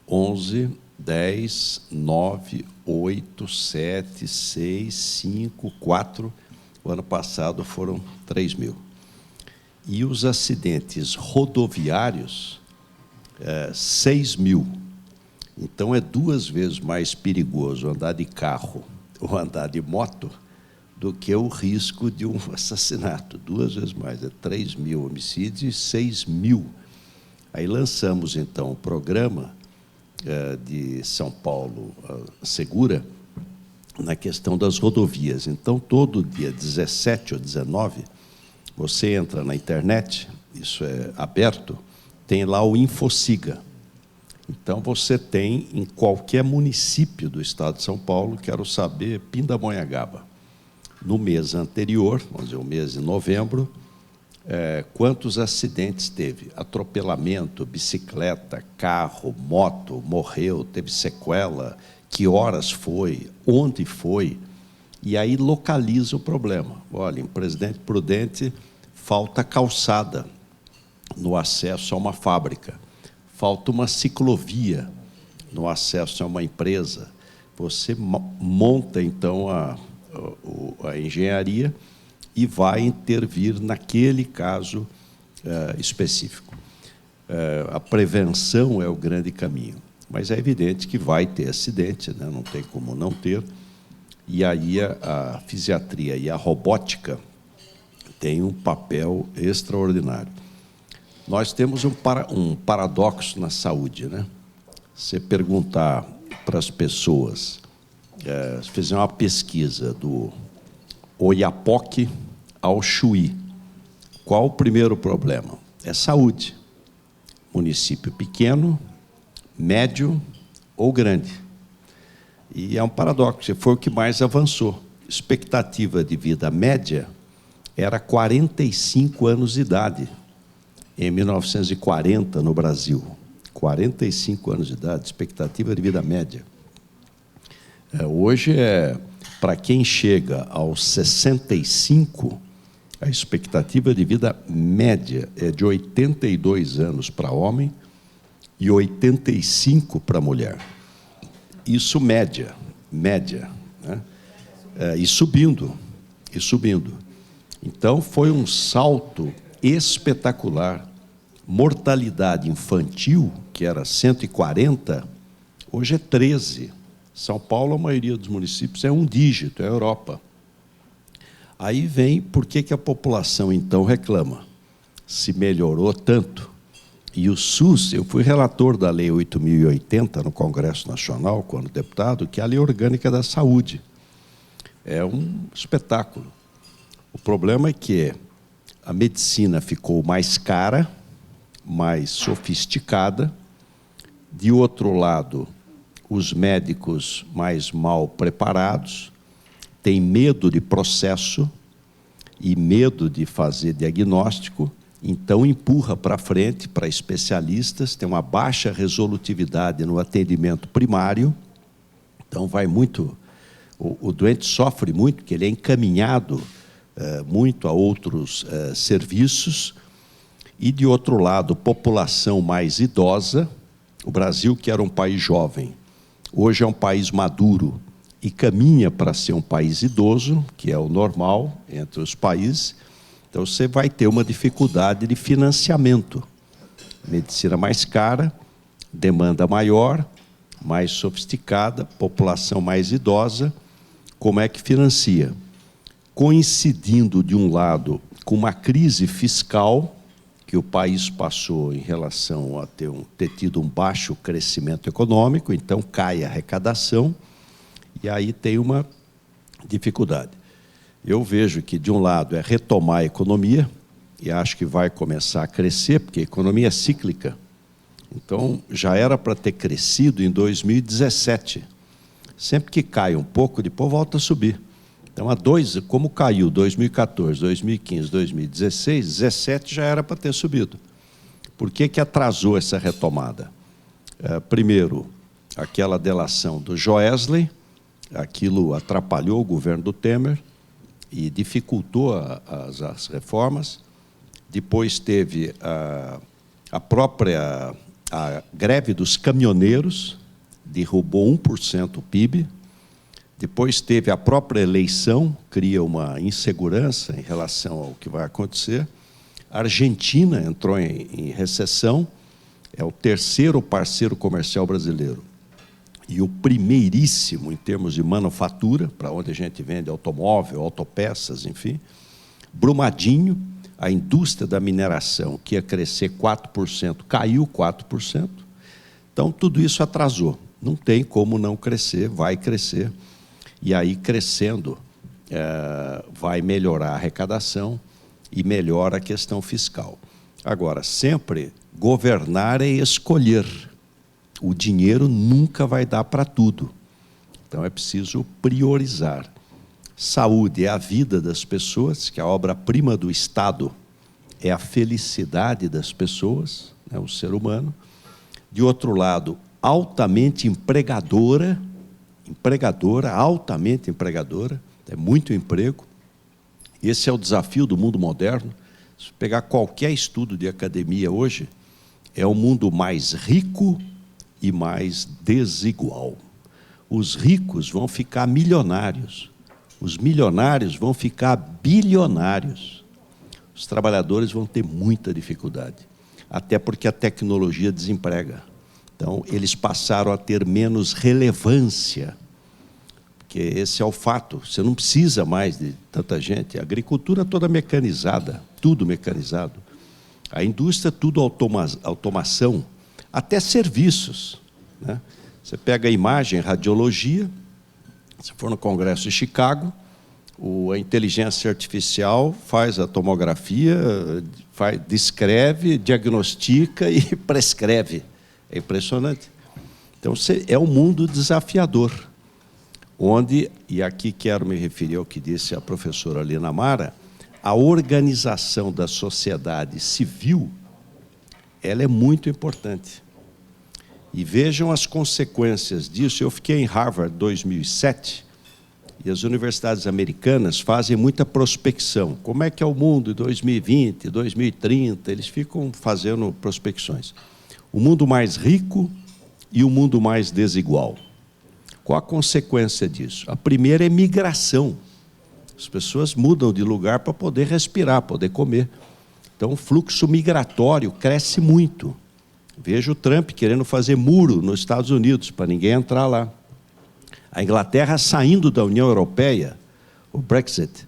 11, 10, 9, 8, 7, 6, 5, 4. O ano passado foram 3 mil. E os acidentes rodoviários, 6 mil. Então, é 2 vezes mais perigoso andar de carro ou andar de moto do que o risco de um assassinato. 2 vezes mais, é 3 mil homicídios e 6 mil. Aí lançamos, então, o programa de São Paulo Segura na questão das rodovias. Então, todo dia 17 ou 19, você entra na internet, isso é aberto, tem lá o InfoSiga. Então, você tem, em qualquer município do estado de São Paulo, quero saber, Pindamonhangaba, no mês anterior, vamos dizer, o mês de novembro, quantos acidentes teve? Atropelamento, bicicleta, carro, moto, morreu, teve sequela, que horas foi, onde foi, e aí localiza o problema. Olha, em Presidente Prudente, falta calçada no acesso a uma fábrica, falta uma ciclovia no acesso a uma empresa. Você monta, então, a engenharia e vai intervir naquele caso específico. A prevenção é o grande caminho, mas é evidente que vai ter acidente, né? Não tem como não ter, E aí a fisiatria e a robótica têm um papel extraordinário. Nós temos um paradoxo na saúde, né? Você perguntar para as pessoas, se fizer uma pesquisa do Oiapoque ao Chuí, qual o primeiro problema? É saúde. Município pequeno, médio ou grande. E é um paradoxo, foi o que mais avançou. Expectativa de vida média era 45 anos de idade, em 1940, no Brasil. 45 anos de idade, expectativa de vida média. Hoje, para quem chega aos 65, a expectativa de vida média é de 82 anos para homem e 85 para mulher. Isso média, né? E subindo. Então, foi um salto espetacular. Mortalidade infantil, que era 140, hoje é 13. São Paulo, a maioria dos municípios, é um dígito, é a Europa. Aí vem por que a população, então, reclama. Se melhorou tanto. E o SUS, eu fui relator da Lei 8.080 no Congresso Nacional, quando deputado, que é a Lei Orgânica da Saúde. É um espetáculo. O problema é que a medicina ficou mais cara, mais sofisticada. De outro lado, os médicos mais mal preparados, têm medo de processo e medo de fazer diagnóstico, então empurra para frente, para especialistas, tem uma baixa resolutividade no atendimento primário, então vai muito, o doente sofre muito, porque ele é encaminhado muito a outros serviços, e de outro lado, população mais idosa. O Brasil, que era um país jovem, hoje é um país maduro e caminha para ser um país idoso, que é o normal entre os países. Então, você vai ter uma dificuldade de financiamento. Medicina mais cara, demanda maior, mais sofisticada, população mais idosa. Como é que financia? Coincidindo, de um lado, com uma crise fiscal que o país passou em relação a ter tido um baixo crescimento econômico, então cai a arrecadação, e aí tem uma dificuldade. Eu vejo que, de um lado, é retomar a economia, e acho que vai começar a crescer, porque a economia é cíclica. Então, já era para ter crescido em 2017. Sempre que cai um pouco, depois volta a subir. Então, como caiu 2014, 2015, 2016, 2017 já era para ter subido. Por que atrasou essa retomada? Primeiro, aquela delação do Joesley, aquilo atrapalhou o governo do Temer e dificultou as reformas. Depois teve a própria greve dos caminhoneiros, derrubou 1% o PIB. Depois teve a própria eleição, cria uma insegurança em relação ao que vai acontecer. A Argentina entrou em recessão, é o terceiro parceiro comercial brasileiro. E o primeiríssimo em termos de manufatura, para onde a gente vende automóvel, autopeças, enfim. Brumadinho, a indústria da mineração, que ia crescer 4%, caiu 4%. Então, tudo isso atrasou. Não tem como não crescer, vai crescer. E aí, crescendo, vai melhorar a arrecadação e melhora a questão fiscal. Agora, sempre governar é escolher. O dinheiro nunca vai dar para tudo. Então, é preciso priorizar. Saúde é a vida das pessoas, que a obra-prima do Estado é a felicidade das pessoas, né, o ser humano. De outro lado, altamente empregadora, altamente empregadora, é muito emprego. Esse é o desafio do mundo moderno. Se pegar qualquer estudo de academia hoje, é um mundo mais rico e mais desigual. Os ricos vão ficar milionários, os milionários vão ficar bilionários. Os trabalhadores vão ter muita dificuldade, até porque a tecnologia desemprega. Então, eles passaram a ter menos relevância, que esse é o fato. Você não precisa mais de tanta gente. A agricultura toda mecanizada, tudo mecanizado. A indústria, tudo automação, até serviços, né? Você pega a imagem, radiologia, se for no Congresso de Chicago, a inteligência artificial faz a tomografia, descreve, diagnostica e prescreve. É impressionante. Então, é um mundo desafiador, onde, e aqui quero me referir ao que disse a professora Lina Mara, a organização da sociedade civil, ela é muito importante. E vejam as consequências disso. Eu fiquei em Harvard em 2007, e as universidades americanas fazem muita prospecção. Como é que é o mundo em 2020, 2030? Eles ficam fazendo prospecções. O mundo mais rico e o mundo mais desigual. Qual a consequência disso? A primeira é migração. As pessoas mudam de lugar para poder respirar, poder comer. Então, o fluxo migratório cresce muito. Veja o Trump querendo fazer muro nos Estados Unidos, para ninguém entrar lá. A Inglaterra saindo da União Europeia, o Brexit.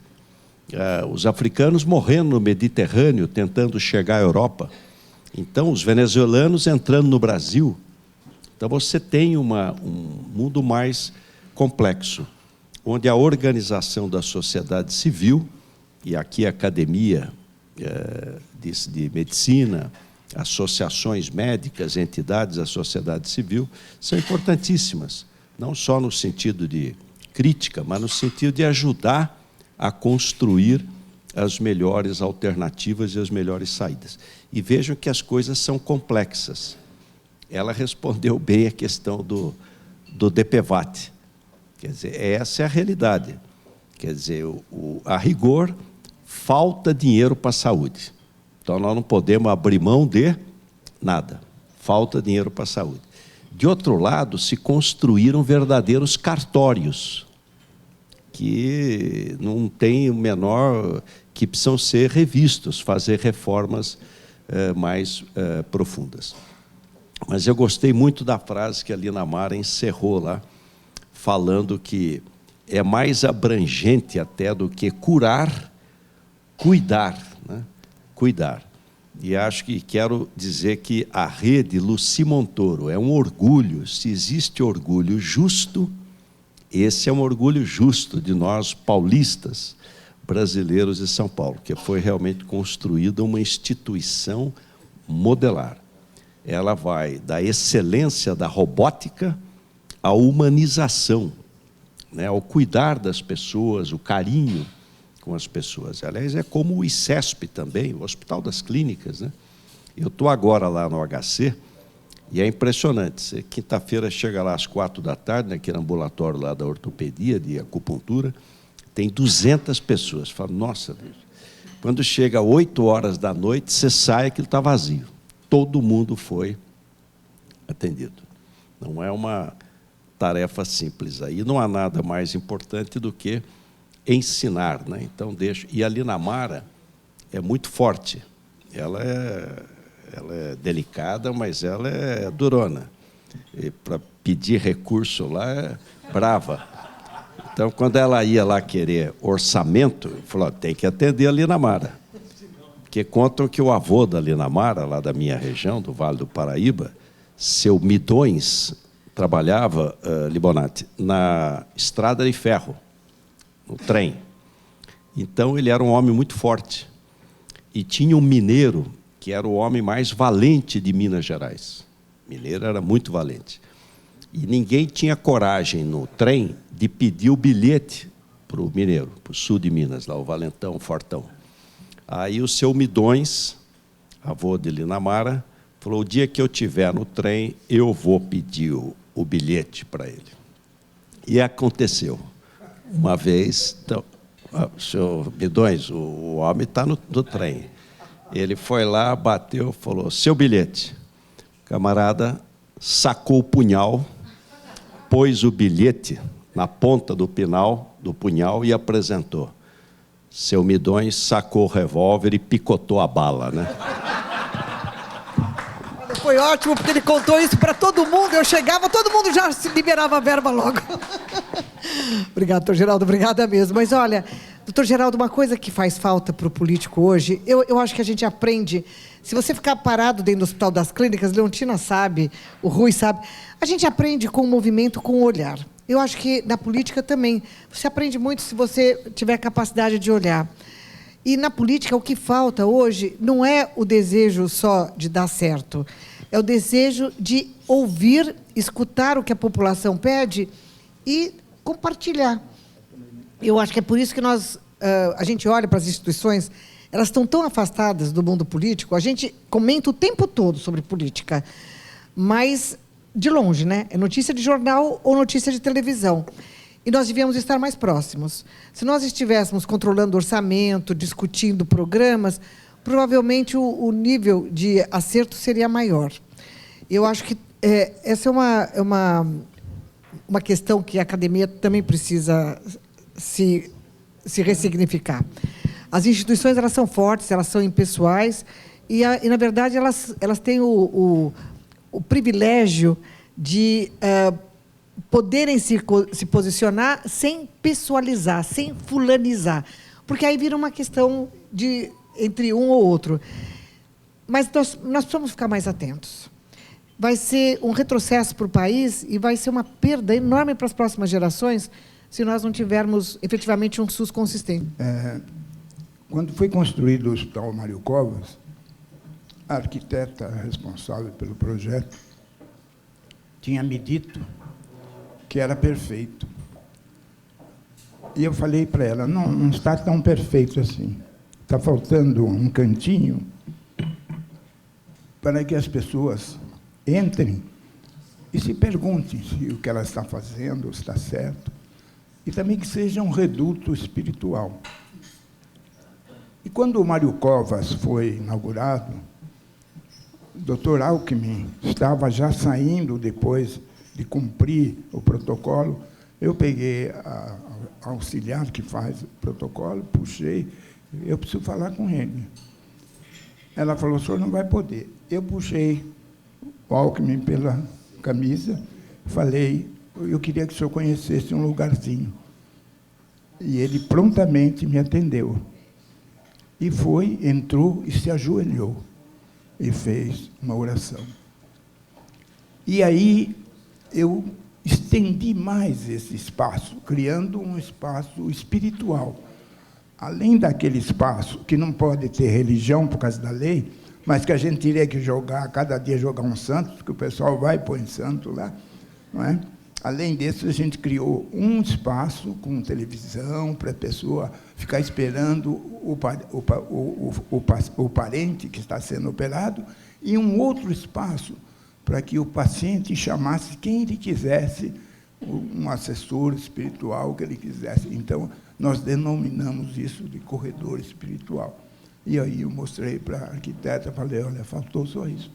Os africanos morrendo no Mediterrâneo, tentando chegar à Europa. Então, os venezuelanos entrando no Brasil. Então, você tem um mundo mais complexo, onde a organização da sociedade civil, e aqui a academia de medicina, associações médicas, entidades da sociedade civil, são importantíssimas, não só no sentido de crítica, mas no sentido de ajudar a construir as melhores alternativas e as melhores saídas. E vejam que as coisas são complexas. Ela respondeu bem a questão do DPVAT. Quer dizer, essa é a realidade. Quer dizer, a rigor, falta dinheiro para a saúde. Então, nós não podemos abrir mão de nada. Falta dinheiro para a saúde. De outro lado, se construíram verdadeiros cartórios, que não tem o menor, que precisam ser revistos, fazer reformas mais profundas. Mas eu gostei muito da frase que a Lina Mara encerrou lá, falando que é mais abrangente até do que curar, cuidar, né? Cuidar. E acho que quero dizer que a rede Luci Montoro é um orgulho. Se existe orgulho justo, esse é um orgulho justo de nós paulistas, brasileiros de São Paulo, que foi realmente construída uma instituição modelar. Ela vai da excelência da robótica à humanização, né, ao cuidar das pessoas, o carinho com as pessoas. Aliás, é como o ICESP também, o Hospital das Clínicas, né? Eu estou agora lá no HC e é impressionante. Você, quinta-feira, chega lá às 4h, naquele ambulatório lá da ortopedia, de acupuntura, tem 200 pessoas. Fala, nossa Deus. Quando chega às 20h, você sai, aquilo está vazio. Todo mundo foi atendido. Não é uma tarefa simples. Aí não há nada mais importante do que ensinar, né? Então, e a Lina Mara é muito forte. Ela é delicada, mas ela é durona. Para pedir recurso lá, é brava. Então, quando ela ia lá querer orçamento, falou, tem que atender a Lina Mara. Porque contam que o avô da Lina Mara, lá da minha região, do Vale do Paraíba, seu Midões, trabalhava, Libonati, na estrada de ferro, no trem. Então, ele era um homem muito forte. E tinha um mineiro, que era o homem mais valente de Minas Gerais. O mineiro era muito valente. E ninguém tinha coragem, no trem, de pedir o bilhete para o mineiro, para o sul de Minas, lá, o valentão, o fortão. Aí o seu Midões, avô de Lina Mara, falou, o dia que eu estiver no trem, eu vou pedir o bilhete para ele. E aconteceu. Uma vez, então, o senhor Midões, o homem está no trem. Ele foi lá, bateu, falou, seu bilhete. O camarada sacou o punhal, pôs o bilhete na ponta do punhal e apresentou. Seu Midões sacou o revólver e picotou a bala, né? Foi ótimo, porque ele contou isso para todo mundo. Eu chegava, todo mundo já se liberava a verba logo. Obrigado, doutor Geraldo, obrigada mesmo. Mas, olha, doutor Geraldo, uma coisa que faz falta para o político hoje, eu acho que a gente aprende... Se você ficar parado dentro do Hospital das Clínicas, Leontina sabe, o Rui sabe, a gente aprende com o movimento, com o olhar. Eu acho que na política também. Você aprende muito se você tiver capacidade de olhar. E na política, o que falta hoje não é o desejo só de dar certo, é o desejo de ouvir, escutar o que a população pede e compartilhar. Eu acho que é por isso que a gente olha para as instituições, elas estão tão afastadas do mundo político, a gente comenta o tempo todo sobre política, mas de longe, né? É notícia de jornal ou notícia de televisão. E nós devíamos estar mais próximos. Se nós estivéssemos controlando orçamento, discutindo programas, provavelmente o nível de acerto seria maior. Eu acho que essa é uma questão que a academia também precisa se ressignificar. As instituições, elas são fortes, elas são impessoais, e na verdade, elas têm o privilégio de poderem se posicionar sem pessoalizar, sem fulanizar, porque aí vira uma questão entre um ou outro. Mas nós precisamos ficar mais atentos. Vai ser um retrocesso para o país e vai ser uma perda enorme para as próximas gerações se nós não tivermos efetivamente um SUS consistente. Quando foi construído o Hospital Mário Covas, a arquiteta responsável pelo projeto tinha me dito que era perfeito. E eu falei para ela, não está tão perfeito assim. Está faltando um cantinho para que as pessoas entrem e se perguntem se o que ela está fazendo está certo. E também que seja um reduto espiritual. E quando o Mário Covas foi inaugurado, o Dr. Alckmin estava já saindo depois de cumprir o protocolo. Eu peguei a auxiliar que faz o protocolo, puxei, eu preciso falar com ele. Ela falou, o senhor não vai poder. Eu puxei o Alckmin pela camisa, falei, eu queria que o senhor conhecesse um lugarzinho. E ele prontamente me atendeu. E foi, entrou e se ajoelhou. E fez uma oração. E aí eu estendi mais esse espaço, criando um espaço espiritual. Além daquele espaço que não pode ter religião por causa da lei, mas que a gente teria que cada dia jogar um santo, que o pessoal vai e põe santo lá, não é? Além disso, a gente criou um espaço com televisão para a pessoa ficar esperando o parente que está sendo operado e um outro espaço para que o paciente chamasse quem ele quisesse, um assessor espiritual que ele quisesse. Então, nós denominamos isso de corredor espiritual. E aí eu mostrei para a arquiteta, falei, olha, faltou só isso.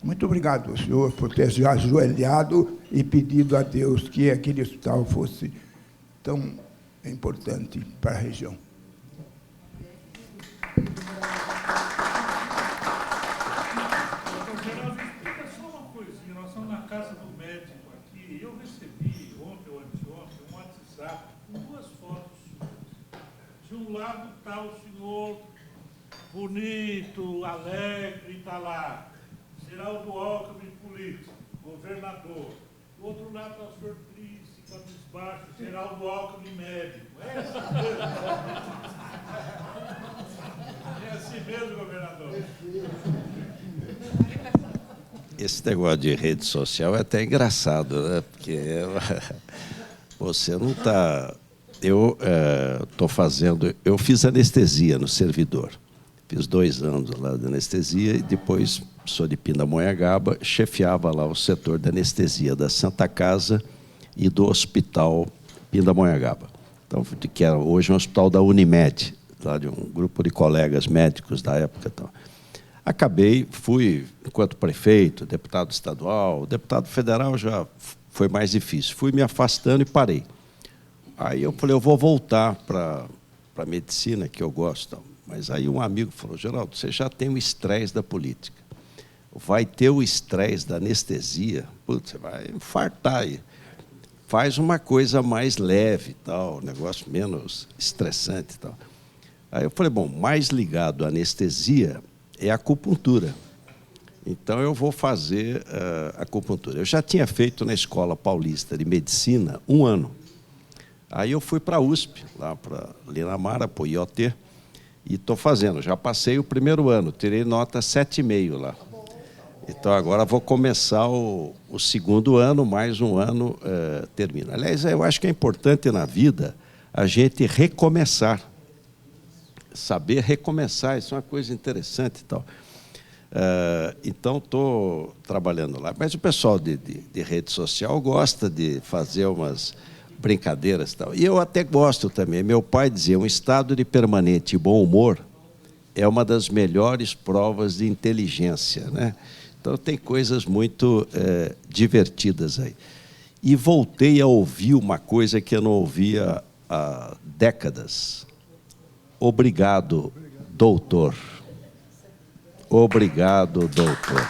Muito obrigado, senhor, por ter se ajoelhado e pedido a Deus que aquele hospital fosse tão importante para a região. Geraldo, explica só uma coisinha. Nós estamos na casa do médico aqui e eu recebi ontem ou anteontem um WhatsApp com 2 fotos suas. De um lado está o senhor bonito, alegre, está lá. Geraldo Alckmin, político, governador. Do outro lado está o senhor triste, cabisbaixo, Geraldo Alckmin, médico. É assim mesmo. É assim mesmo, governador. Esse negócio de rede social é até engraçado, né? Porque você não está... Eu estou fazendo... Eu fiz anestesia no servidor. Fiz 2 anos lá de anestesia e depois sou de Pindamonhangaba, chefiava lá o setor de anestesia da Santa Casa e do Hospital Pindamonhangaba. Então, que era hoje um hospital da Unimed, lá de um grupo de colegas médicos da época. Então. Acabei, fui, enquanto prefeito, deputado estadual, deputado federal já foi mais difícil. Fui me afastando e parei. Aí eu falei, eu vou voltar para a medicina, que eu gosto. Mas aí um amigo falou, Geraldo, você já tem o estresse da política. Vai ter o estresse da anestesia, putz, você vai infartar aí. faz uma coisa mais leve, tal, um negócio menos estressante, tal. Aí eu falei, bom, mais ligado à anestesia é a acupuntura. Então eu vou fazer acupuntura. Eu já tinha feito na Escola Paulista de Medicina 1 ano. Aí eu fui para a USP, lá para Linamara, para o IOT, e estou fazendo. Já passei o primeiro ano, tirei nota 7,5 lá. Então agora vou começar o segundo ano, mais um ano termina. Aliás, eu acho que é importante na vida a gente recomeçar. Saber recomeçar, isso é uma coisa interessante e tal. Então, estou trabalhando lá. Mas o pessoal de rede social gosta de fazer umas brincadeiras e tal. E eu até gosto também. Meu pai dizia, um estado de permanente bom humor é uma das melhores provas de inteligência, né? Então, tem coisas muito divertidas aí. E voltei a ouvir uma coisa que eu não ouvia há décadas. Obrigado, doutor. Obrigado, doutor.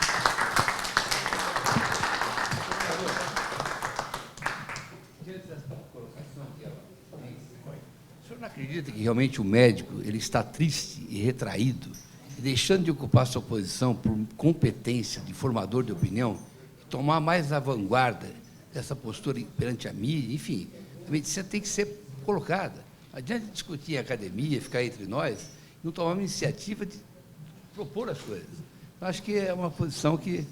O senhor não acredita que realmente o médico ele está triste e retraído, e deixando de ocupar sua posição por competência de formador de opinião, e tomar mais a vanguarda dessa postura perante a mídia? Enfim, a medicina tem que ser colocada. Não adianta discutir em academia, ficar entre nós, não tomar uma iniciativa de propor as coisas. Eu acho que é uma posição que...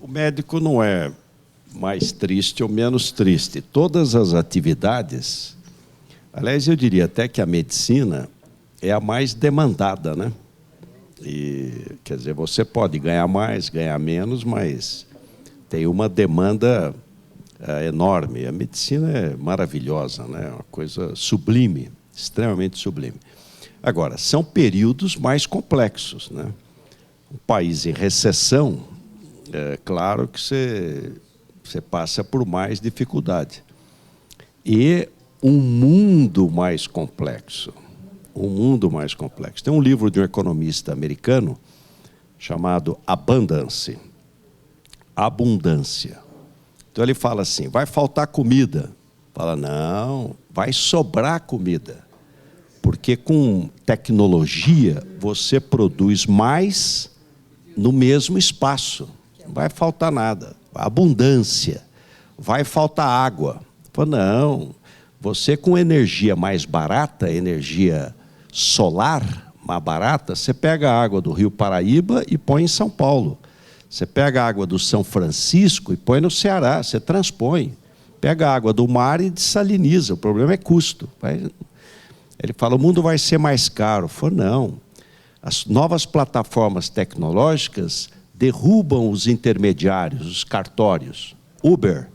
O médico não é mais triste ou menos triste. Todas as atividades... Aliás, eu diria até que a medicina é a mais demandada, né? E, quer dizer, você pode ganhar mais, ganhar menos, mas tem uma demanda enorme. A medicina é maravilhosa, né? Uma coisa sublime, extremamente sublime. Agora, são períodos mais complexos, né? Um país em recessão, é claro que você passa por mais dificuldade. E um mundo mais complexo. Um mundo mais complexo. Tem um livro de um economista americano chamado Abundance. Abundância. Então ele fala assim, vai faltar comida. Fala, não, vai sobrar comida. Porque com tecnologia você produz mais no mesmo espaço. Não vai faltar nada. Abundância. Vai faltar água. Fala, não, você com energia mais barata, energia solar mais barata, você pega a água do Rio Paraíba e põe em São Paulo. Você pega a água do São Francisco e põe no Ceará, você transpõe. Pega a água do mar e dessaliniza, o problema é custo. Ele fala, o mundo vai ser mais caro. Fala, não. As novas plataformas tecnológicas derrubam os intermediários, os cartórios. Uber,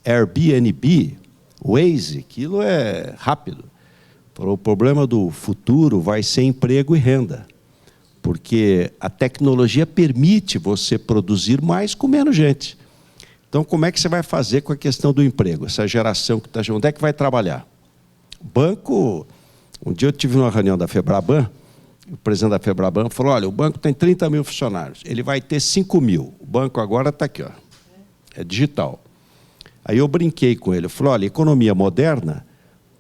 Airbnb, Waze, aquilo é rápido. O problema do futuro vai ser emprego e renda. Porque a tecnologia permite você produzir mais com menos gente. Então, como é que você vai fazer com a questão do emprego? Essa geração que está... Onde é que vai trabalhar? Banco... Um dia eu tive uma reunião da Febraban, o presidente da Febraban falou, olha, o banco tem 30 mil funcionários, ele vai ter 5 mil. O banco agora está aqui, ó, é digital. Aí eu brinquei com ele, eu falei, olha, a economia moderna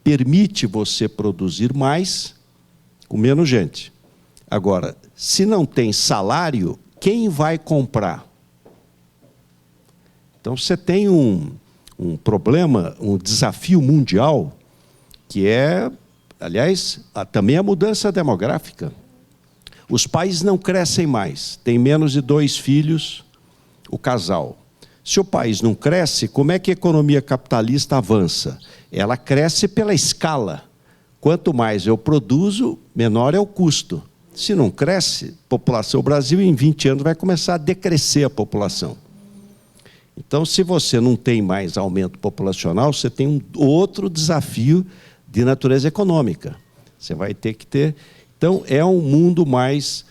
permite você produzir mais com menos gente. Agora, se não tem salário, quem vai comprar? Então, você tem um problema, um desafio mundial, que é, aliás, também a mudança demográfica. Os países não crescem mais, tem menos de 2 filhos o casal. Se o país não cresce, como é que a economia capitalista avança? Ela cresce pela escala. Quanto mais eu produzo, menor é o custo. Se não cresce, população, o Brasil em 20 anos vai começar a decrescer a população. Então, se você não tem mais aumento populacional, você tem um outro desafio de natureza econômica. Você vai ter que ter... Então, é um mundo mais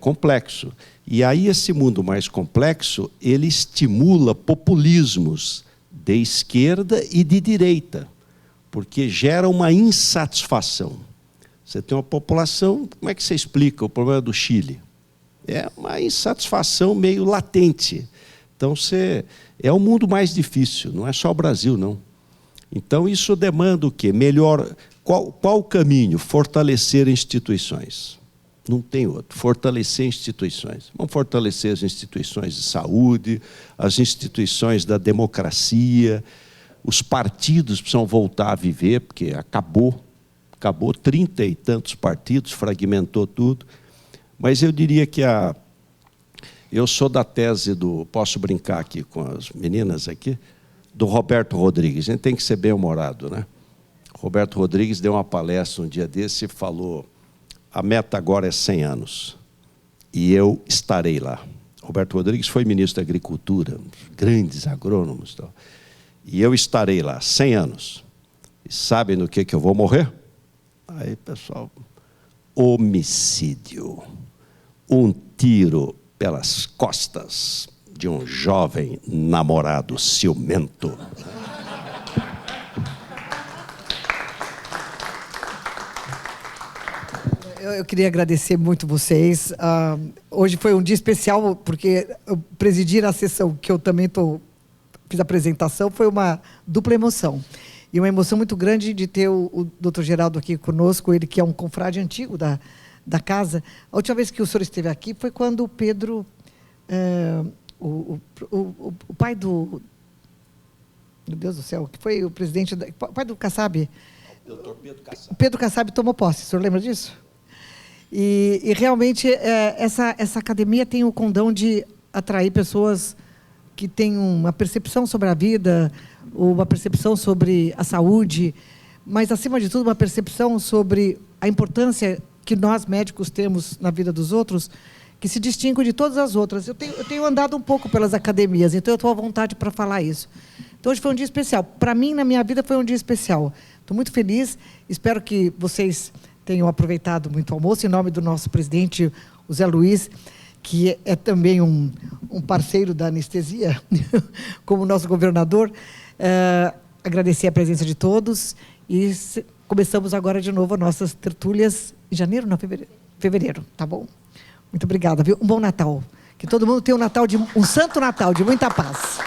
complexo. E aí, esse mundo mais complexo, ele estimula populismos de esquerda e de direita, porque gera uma insatisfação. Você tem uma população... Como é que você explica o problema do Chile? É uma insatisfação meio latente. Então, é um mundo mais difícil, não é só o Brasil, não. Então, isso demanda o quê? Melhor. Qual o caminho? Fortalecer instituições. Não tem outro. Fortalecer instituições. Vamos fortalecer as instituições de saúde, as instituições da democracia. Os partidos precisam voltar a viver, porque acabou 30 e tantos partidos, fragmentou tudo. Mas eu diria que eu sou da tese posso brincar aqui com as meninas aqui, do Roberto Rodrigues. A gente tem que ser bem-humorado, né? Roberto Rodrigues deu uma palestra um dia desse e falou: a meta agora é 100 anos, e eu estarei lá. Roberto Rodrigues foi ministro da Agricultura, grandes agrônomos. Tal. E eu estarei lá, 100 anos. E sabem no que eu vou morrer? Aí, pessoal, homicídio. Um tiro pelas costas de um jovem namorado ciumento. Eu queria agradecer muito vocês. Hoje foi um dia especial, porque eu presidi na sessão que eu também fiz a apresentação, foi uma dupla emoção. E uma emoção muito grande de ter o Dr. Geraldo aqui conosco, ele que é um confrade antigo da casa. A última vez que o senhor esteve aqui foi quando o Pedro, o pai do... Meu Deus do céu, que foi o presidente... O pai do Kassab. Dr. Pedro Kassab. Pedro Kassab tomou posse, o senhor lembra disso? E realmente, essa academia tem o condão de atrair pessoas que têm uma percepção sobre a vida, uma percepção sobre a saúde, mas, acima de tudo, uma percepção sobre a importância que nós, médicos, temos na vida dos outros, que se distingue de todas as outras. Eu tenho andado um pouco pelas academias, então eu estou à vontade para falar isso. Então, hoje foi um dia especial. Para mim, na minha vida, foi um dia especial. Estou muito feliz, espero que vocês tenham aproveitado muito o almoço, em nome do nosso presidente, o Zé Luiz, que é também um parceiro da anestesia, como nosso governador. Agradecer a presença de todos e começamos agora de novo as nossas tertúlias em janeiro, não, fevereiro, tá bom? Muito obrigada, viu? Um bom Natal. Que todo mundo tenha um santo Natal de muita paz.